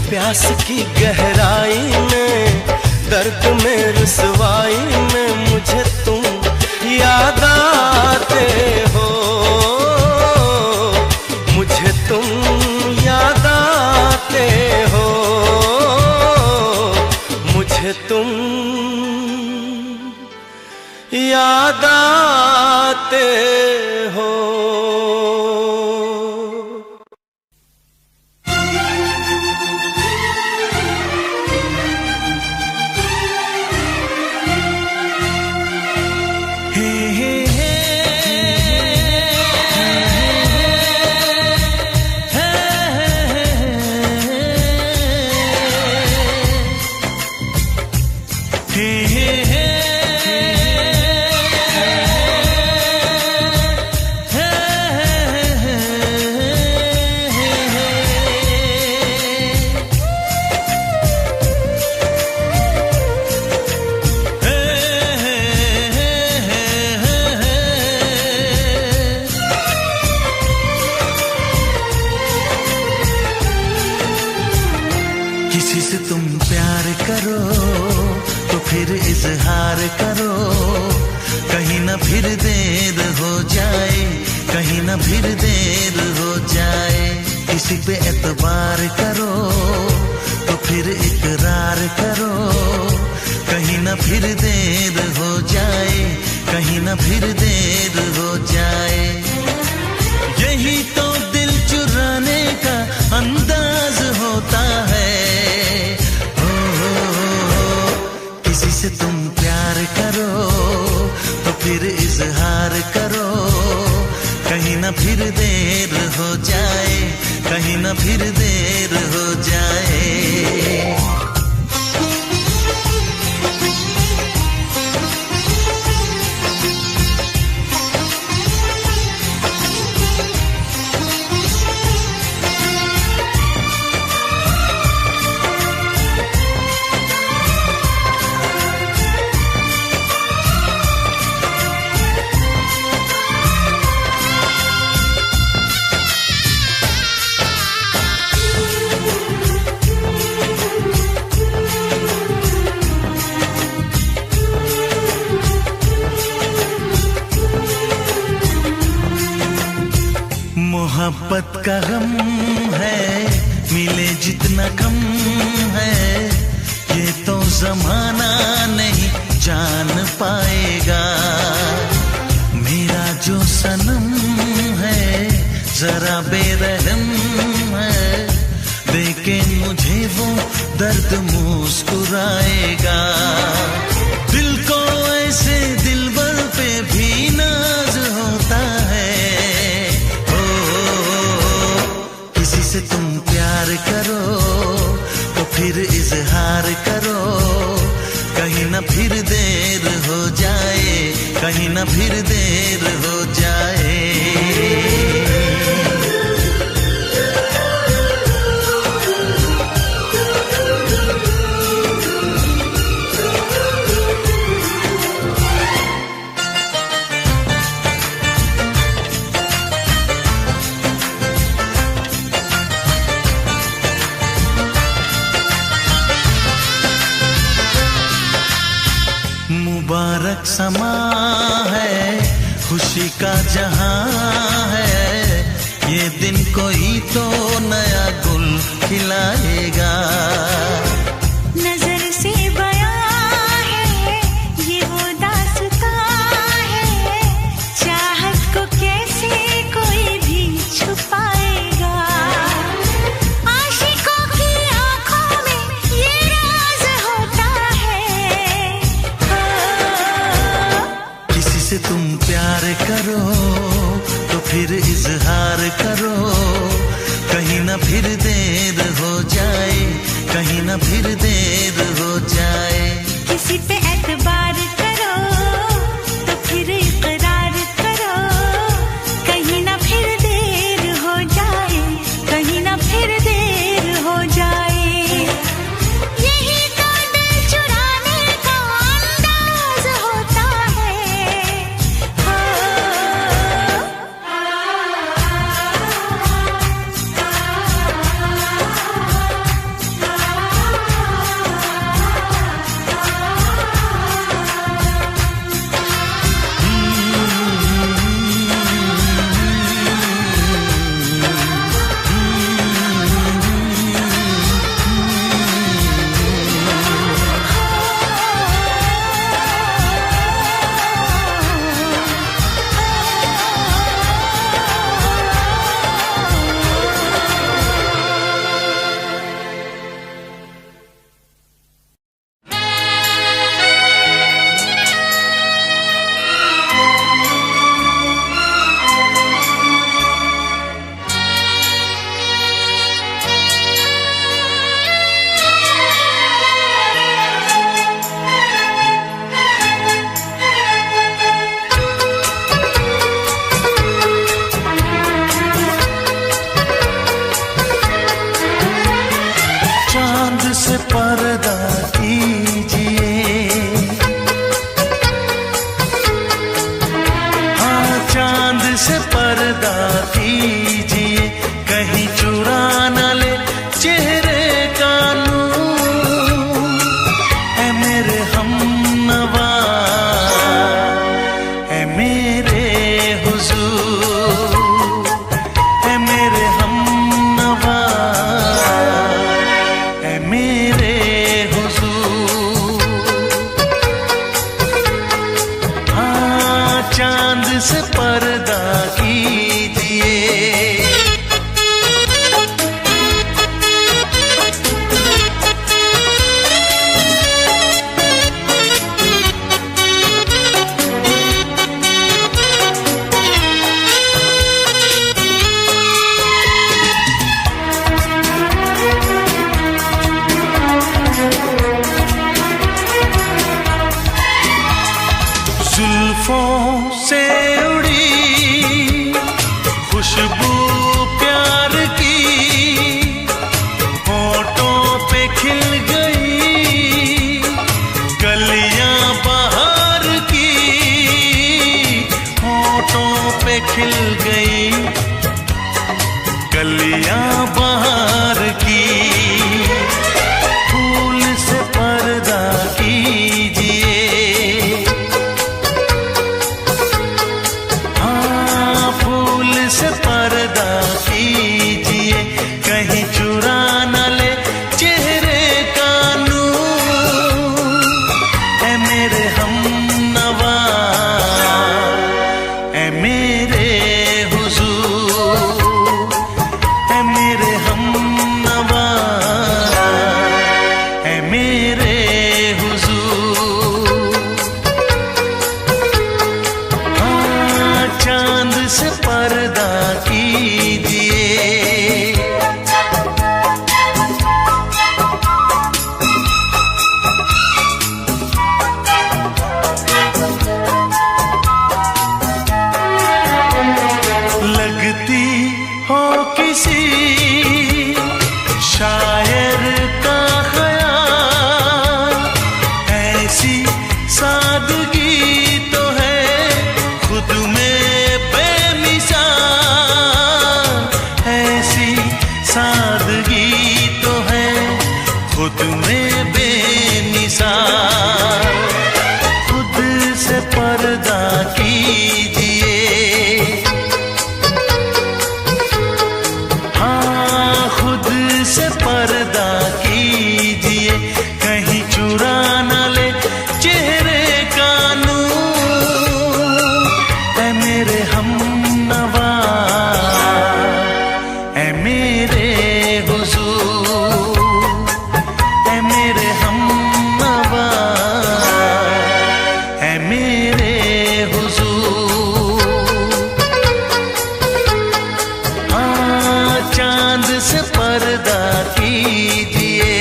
प्यास की गहराई में, दर्द में, रुसवाई में मुझे तुम याद आते हो, मुझे तुम याद आते हो, मुझे तुम याद आते हो। किसी से तुम प्यार करो तो फिर इजहार करो, कहीं ना फिर देर हो जाए, कहीं ना फिर देर हो जाए। किसी पे एतबार करो तो फिर इकरार करो, कहीं न फिर देर हो जाए, कहीं न फिर देर हो जाए। यही तो दिल चुराने का अंदाज होता है। किसी से तुम प्यार करो तो फिर इजहार करो, कहीं न फिर देर हो जाए, कहीं न फिर देर हो जाए। मोहब्बत का गम है, मिले जितना कम है, ये तो जमाना नहीं जान पाएगा। मेरा जो सनम है जरा बेरहम है, देखे मुझे वो दर्द मुस्कुराएगा। दिल को ऐसे दिलबर पे भी नाज होता है। से तुम प्यार करो तो फिर इजहार करो, कहीं न फिर देर हो जाए, कहीं न फिर देर हो जाए। मुबारक समा है, खुशी का जहां है, ये दिन कोई तो नया गुल खिलाएगा। नजर से बयां है ये वो दास्तां है, चाहत को कैसे कोई भी छुपाएगा। आशिकों की आंखों में ये राज होता है। किसी से तुम प्यार करो तो फिर इजहार करो, कहीं न फिर देर हो जाए, कहीं न फिर देर हो जाए। किसी पे एतबार करो तो फिर इकरार करो, कहीं ना फिर देर हो जाए, कहीं ना फिर देर हो जाए। यही तो दिल चुराने का अंदाज होता है। बाहर की, फूल से पर्दा कीजिए, हाँ फूल से पर्दा कीजिए, कहीं चुरा न ले चेहरे का नूर। ऐ मेरे हमनवा, ऐ मेरे हुजूर, ऐ मेरे हमनवा, ऐ मेरे हुजूर। हाँ चांद से पर्दा कीजिए, लगती हो किसी शायर का ख़याल, ऐसी सादगी तो है खुद में बेमिसाल, ऐसी सादगी तो है खुद में बेमिसाल। खुद से पर्दा कीजिए, हाँ खुद से पर्दा कीजिए, कहीं चुरा न ले चेहरे का नूर। ऐ मेरे हमनवा, ऐ मेरे हुजूर, ऐ मेरे हमनवा, ऐ मेरे हुजूर। हाँ चांद से पर्दा कीजिए,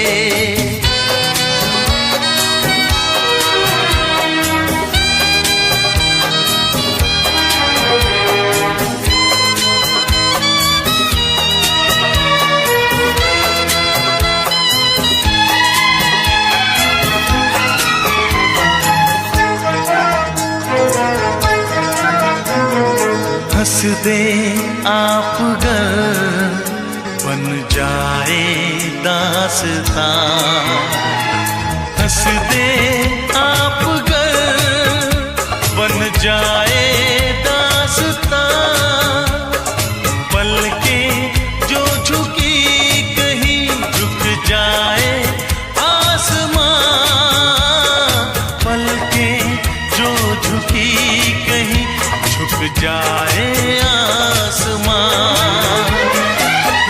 हंस दे आप गर बन जाए दास्तां, हंस दे आप गर बन जाए दास्तां। पलकें जो झुकी कहीं झुक जाए आसमां, पलकें जो झुकी कहीं झुक जाए आसमां।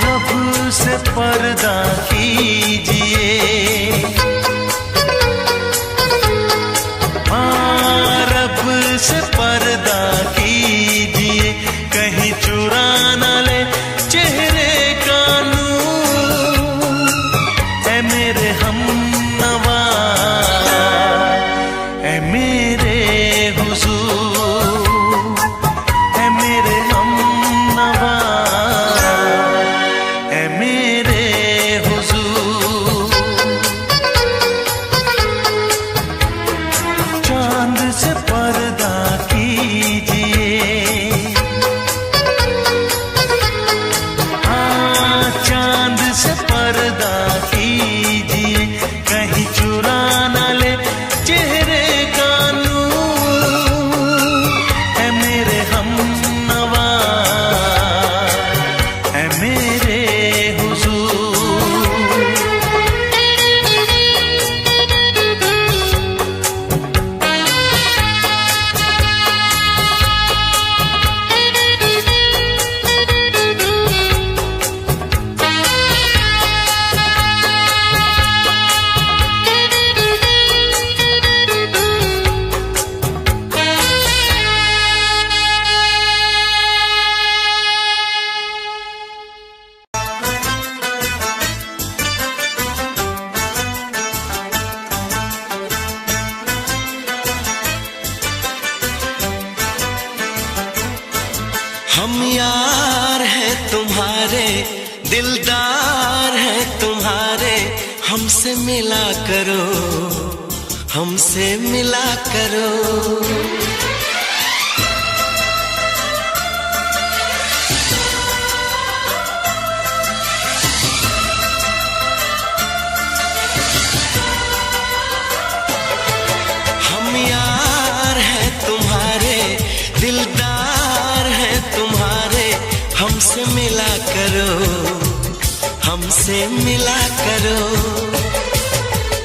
रब से पर्दा कीजिए, हाँ रब से पर्दा कीजिए, कहीं चुरा न ले चेहरे का नूर। ऐ मेरे हमनवा, ऐ मेरे हुजूर, ऐ मेरे हमनवा, ऐ मेरे हुजूर। चांद से पर्दा कीजिए, हाँ चांद से पर्दा कीजिए, कहीं चुरा न ले चेहरे का नूर। ऐ मेरे हमनवा, ऐ मेरे हुजूर। हम यार हैं तुम्हारे, दिलदार हैं तुम्हारे, हमसे मिला करो, हमसे मिला करो। करो, हमसे मिला करो।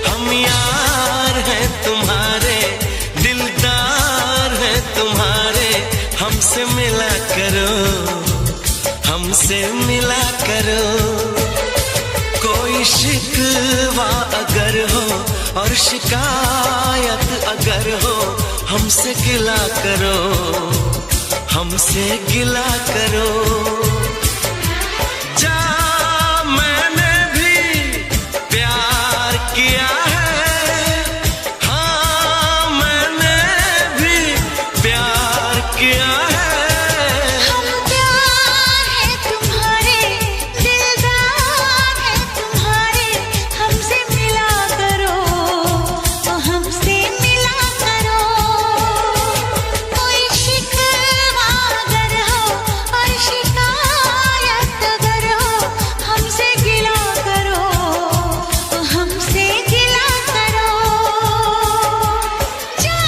हम यार हैं तुम्हारे, दिलदार हैं तुम्हारे, हमसे मिला करो, हमसे मिला करो। कोई शिकवा अगर हो और शिकायत अगर हो, हमसे गिला करो, हमसे गिला करो। जा मैंने भी प्यार किया है, हाँ मैंने भी प्यार किया है। हम प्यार है तुम्हारे, दिलदार है तुम्हारे, हमसे मिला करो, हमसे मिला करो। कोई शिकवा अगर हो और शिकायत अगर हो, हमसे गिला करो, हमसे गिला करो। जा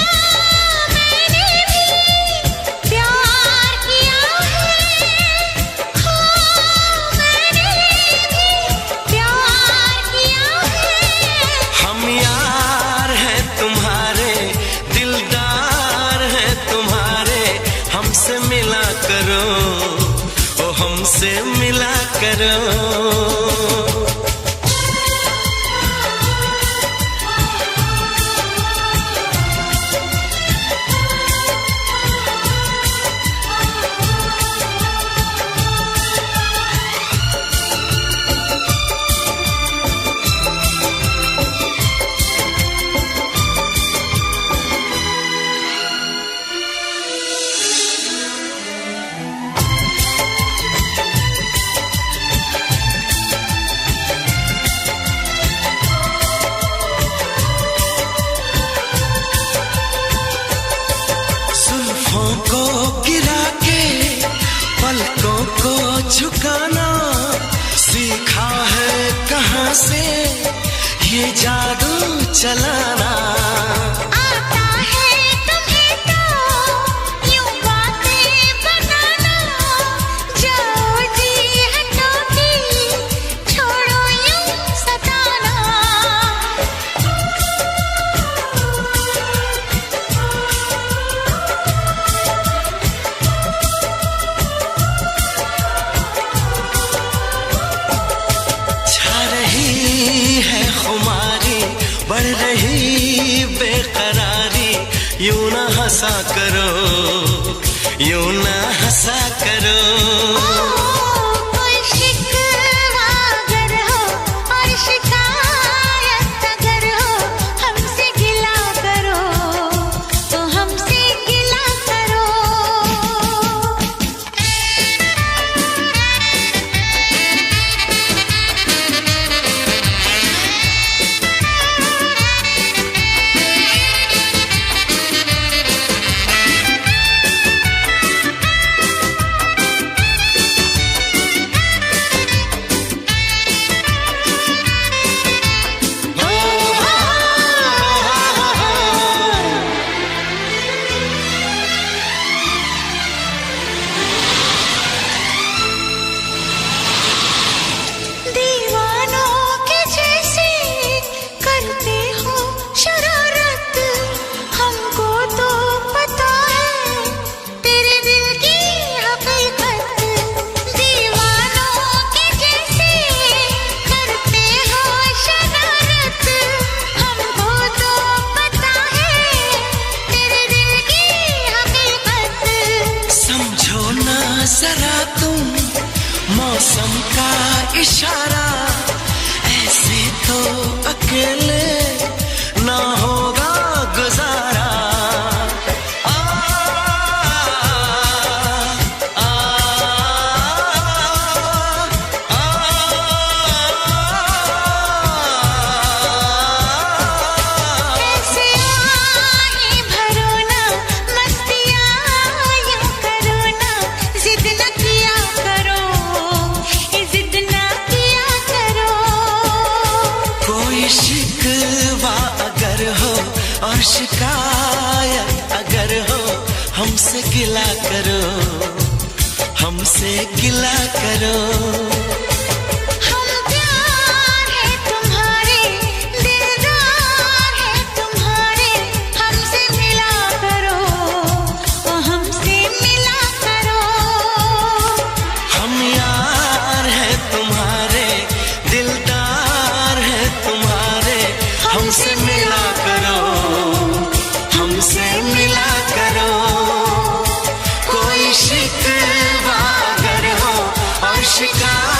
मैंने भी प्यार किया है, हाँ मैंने भी प्यार किया है। हम यार हैं तुम्हारे, दिलदार हैं तुम्हारे, हमसे मिला करो, ओ हमसे मिला करो। जुल्फों को गिरा के पलकों को झुकाना सीखा है कहाँ से ये जादू चलाना। आता है तुम्हें तो यूं बातें बनाना, जाओ जी हटो की छोड़ो यूं सताना। छा रही है खुमारी, बढ़ रही बेकरारी, यूं ना हंसा करो, यूं ना हंसा करो। कोई शिकवा अगर हो और शिकायत अगर हो, हमसे गिला करो, तो हमसे गिला करो। दीवानों के जैसे करते हो शरारत, हमको तो पता है तेरे दिल की हकीकत। दीवानों के जैसे करते हो शरारत, हमको तो पता है तेरे दिल की हकीकत। समझो ना जरा तुम मौसम का इशारा, ऐसे तो अकेले ना होगा गुजारा। आ, आ, आ, ऐसे आए भरो ना, मस्तियाँ यूं करो ना, जिद न किया करो, जिद न किया करो। कोई शिकवा अगर हो और शिकायत अगर हो, हमसे गिला करो, हमसे गिला करो। हम प्यार है तुम्हारे, दिलदार है तुम्हारे, हमसे मिला करो, ओ हमसे मिला करो। हम यार है तुम्हारे, दिलदार है तुम्हारे, हमसे मिला करो, हमसे मिला करो। कोई शिकवा अगर हो और शिकायत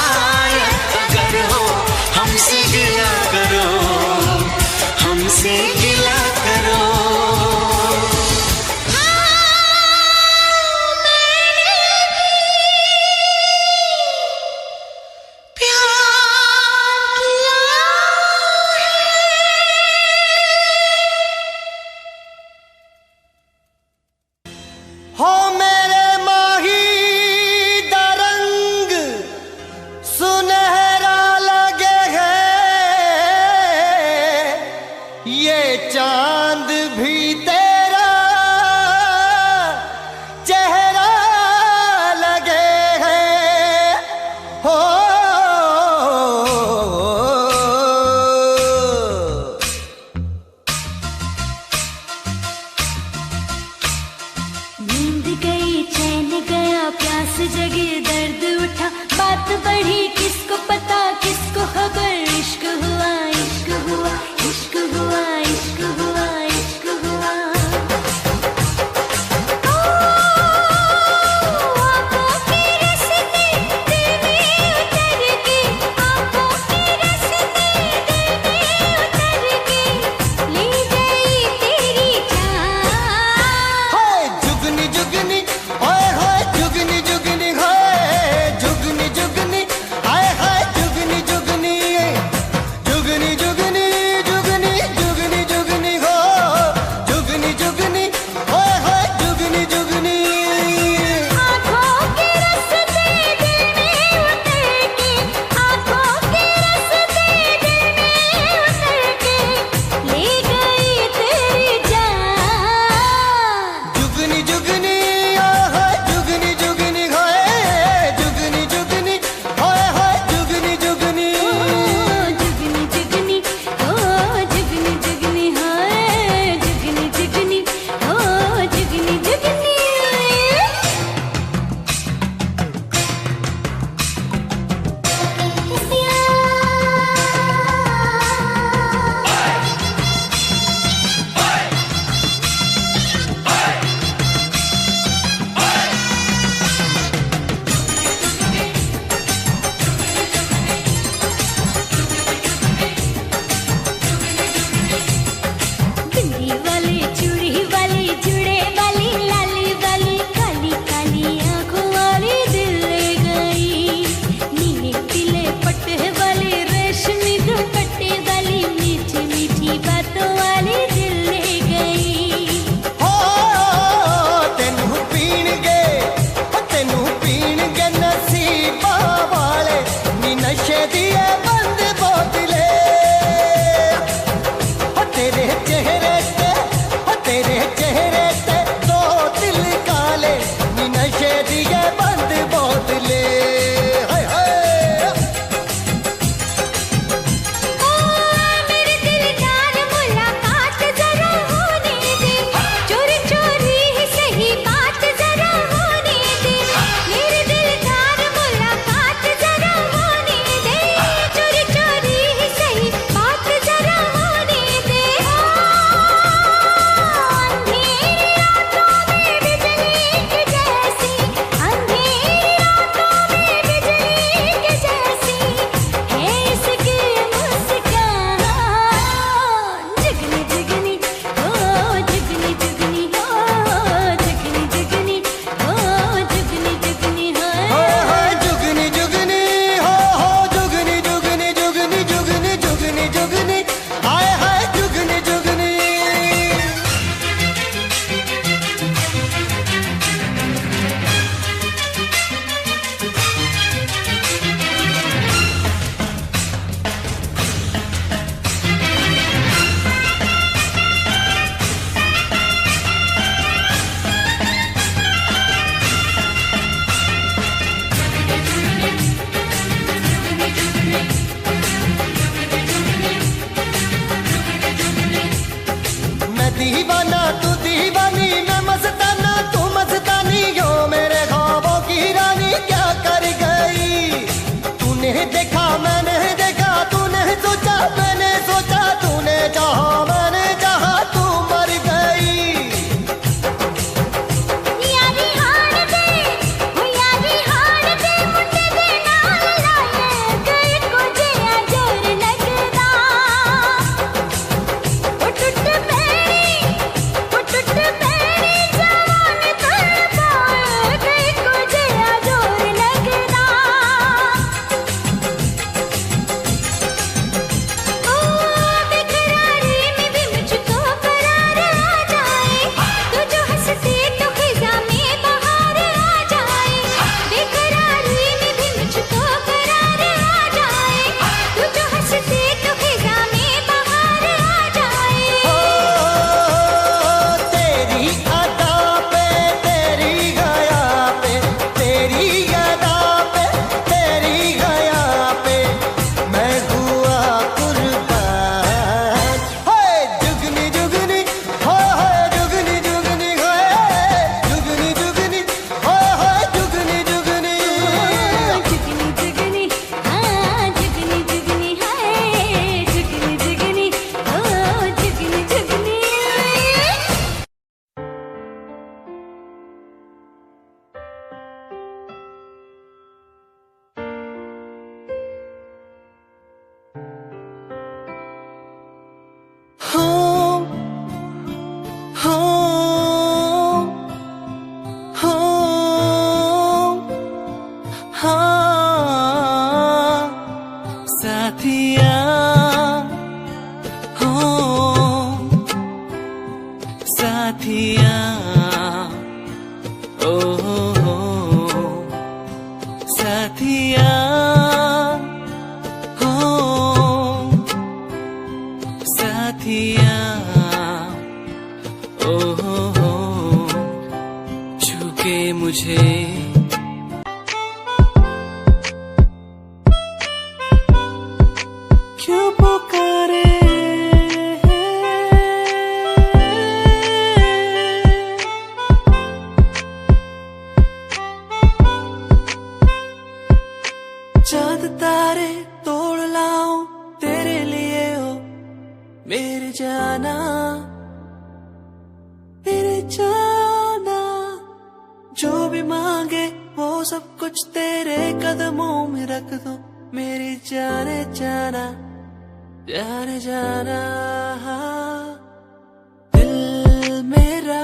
देखा मैंने देखा, तूने सोचा मैंने सोचा, तूने चाहा मैंने चाहा, तू मर गई। यारी हार दे, वो यारी हार दे, मुंडे दे नाल लाए गए को जिया जोर लगदा। वो टुट पैरी जवान तड़पाए गए को जिया जोर लगदा। ओ बेकरारी में भी मुझको करार आ जाए, तू जो हंसते तो खिजा में बहार आ जाए। बेकरारी में भी मुझको करार आ जाए, तू जो हंसते तो खिजा में बहार आ जाए। ओ तेरी अदा पे तेरी गया पे, तेरी अदा पे तेरी गया पे मैं हुआ कुर्बान। हाय जुगनी जुगनी हाय जुगनी जुगनी हाय जुगनी जुगनी हाय जुगनी जुगनी। जुगनी जुगनी हाँ जुगनी जुगनी हाय जुगनी जुगनी ओ जुगनी जुगनी। हो हो हो हाँ साथिया हो साथिया ओ हो साथिया हो साथिया ओ हो छूके मुझे क्यों पुकारे चांद तारे तोड़ लाऊं तेरे लिए हो मेरे जाना, मेरे जाना। जो भी मांगे वो सब कुछ तेरे कदमों में रख दो मेरी जाने जाना, जाने जाना। दिल मेरा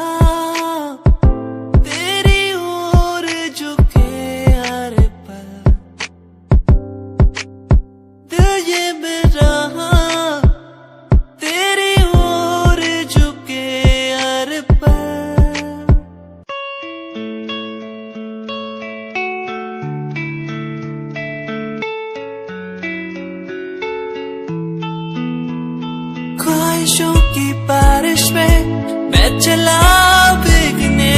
तेरी ओर झुके हर पल, दिल ये मेरा तेरी ओर झुके हर पल। ख्वाहिशों की बारिश में मैं चला भीगने,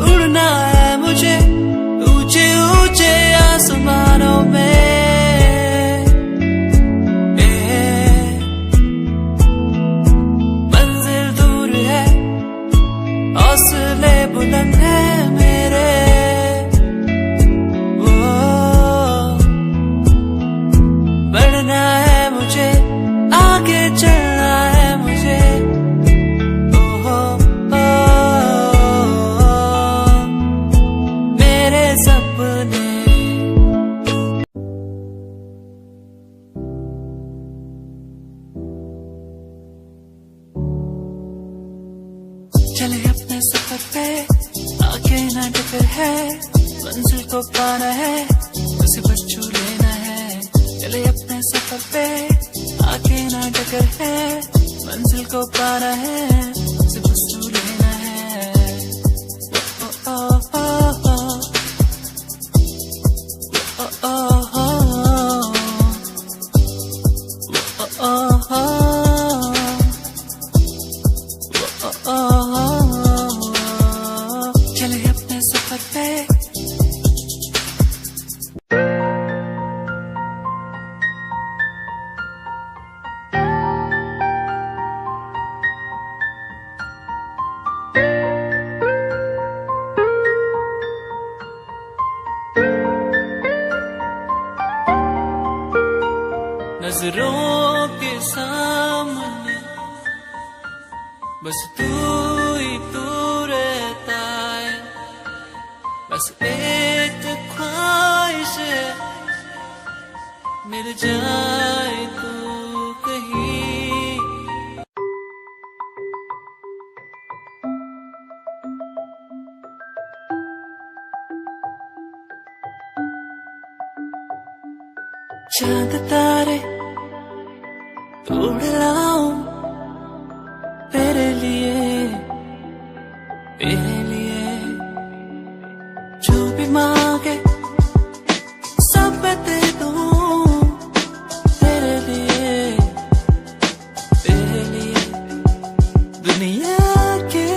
उड़ना है मुझे ऊंचे ऊंचे आसमानों में। मंजिल दूर है हौसले बुलंद है मेरे, बढ़ना है मुझे आगे चलना है मुझे। ओ मेरे सपने चले अपने सफर पे आगे ना टकर है, मंजिल को पाना है उसे बस छू लेना है। चले अपने सफर पे आगे ना टकर है, मंजिल को पाना है उसे बस छू लेना है। ओ ओ ओ ओ ओ ओ ओ ओ ओ ओ चले अपने सफर पे। नजरों के सामने बस तू ही तू रहता है, बस एक ख्वाहिश है मिल जाए तू कहीं। चांद तारे तोड़ लाऊं तेरे लिए, तेरे लिए जो भी मांगे सब मैं दे दूं तेरे लिए, तेरे लिए दुनिया के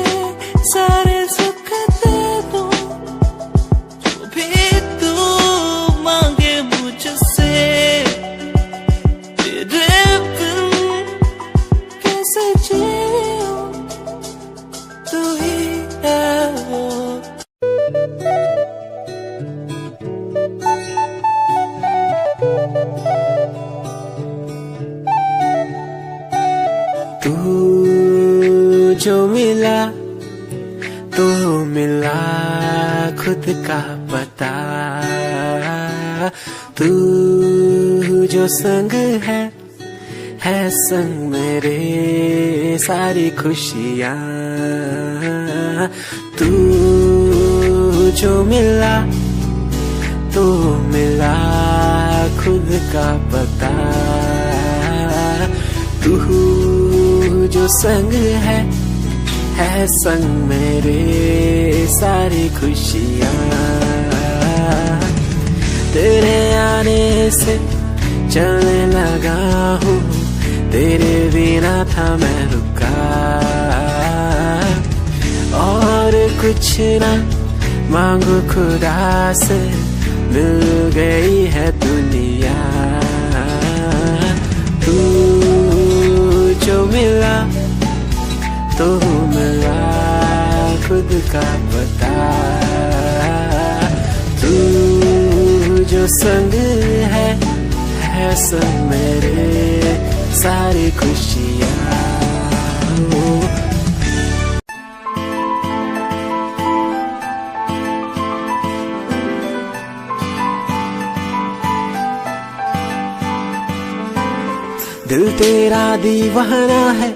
सारे सुख दे दूं जो भी तू मांगे मुझसे। तेरे बिन कैसे जीऊं तू ही है वो। तू जो मिला तो मिला खुद का पता, तू जो संग है संग मेरे सारी खुशियाँ। तू जो मिला तो मिला खुद का पता, तू जो संग है संग मेरे सारी खुशियाँ। तेरे आने से चलने लगा हूँ, तेरे बिना था मैं रुका, और कुछ ना मांगू खुदा से मिल गई है दुनिया। तू जो मिला तो मिला खुद का पता, तू जो संग है संग मेरे सारी खुशियाँ। दिल तेरा दीवाना है,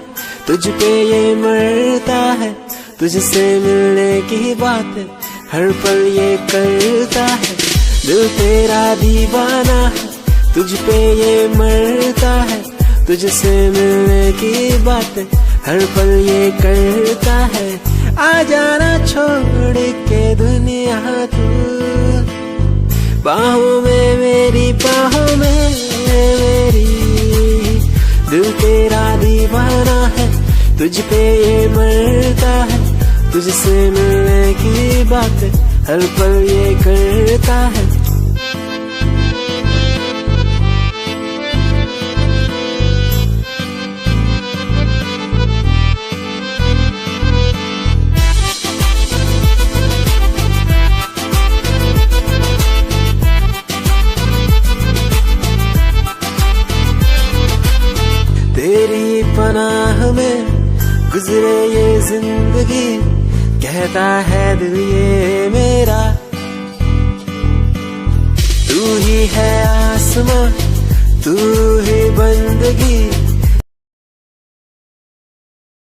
तुझ पे ये मरता है, तुझसे मिलने की बात हर पल ये करता है। दिल तेरा दीवाना है, तुझ पे ये मरता है, तुझसे मिलने की बात हर पल ये करता है। आ जाना छोड़ के दुनिया तू, बाहों में मेरी बाहों में मेरी। दिल तेरा दीवाना है, तुझ पे ये मरता है, तुझसे मिलने की बात हर पल ये करता है। तेरी पनाह में गुजरे ये जिंदगी, कहता है दिल ये मेरा। तू ही है आसमां, तू ही बंदगी,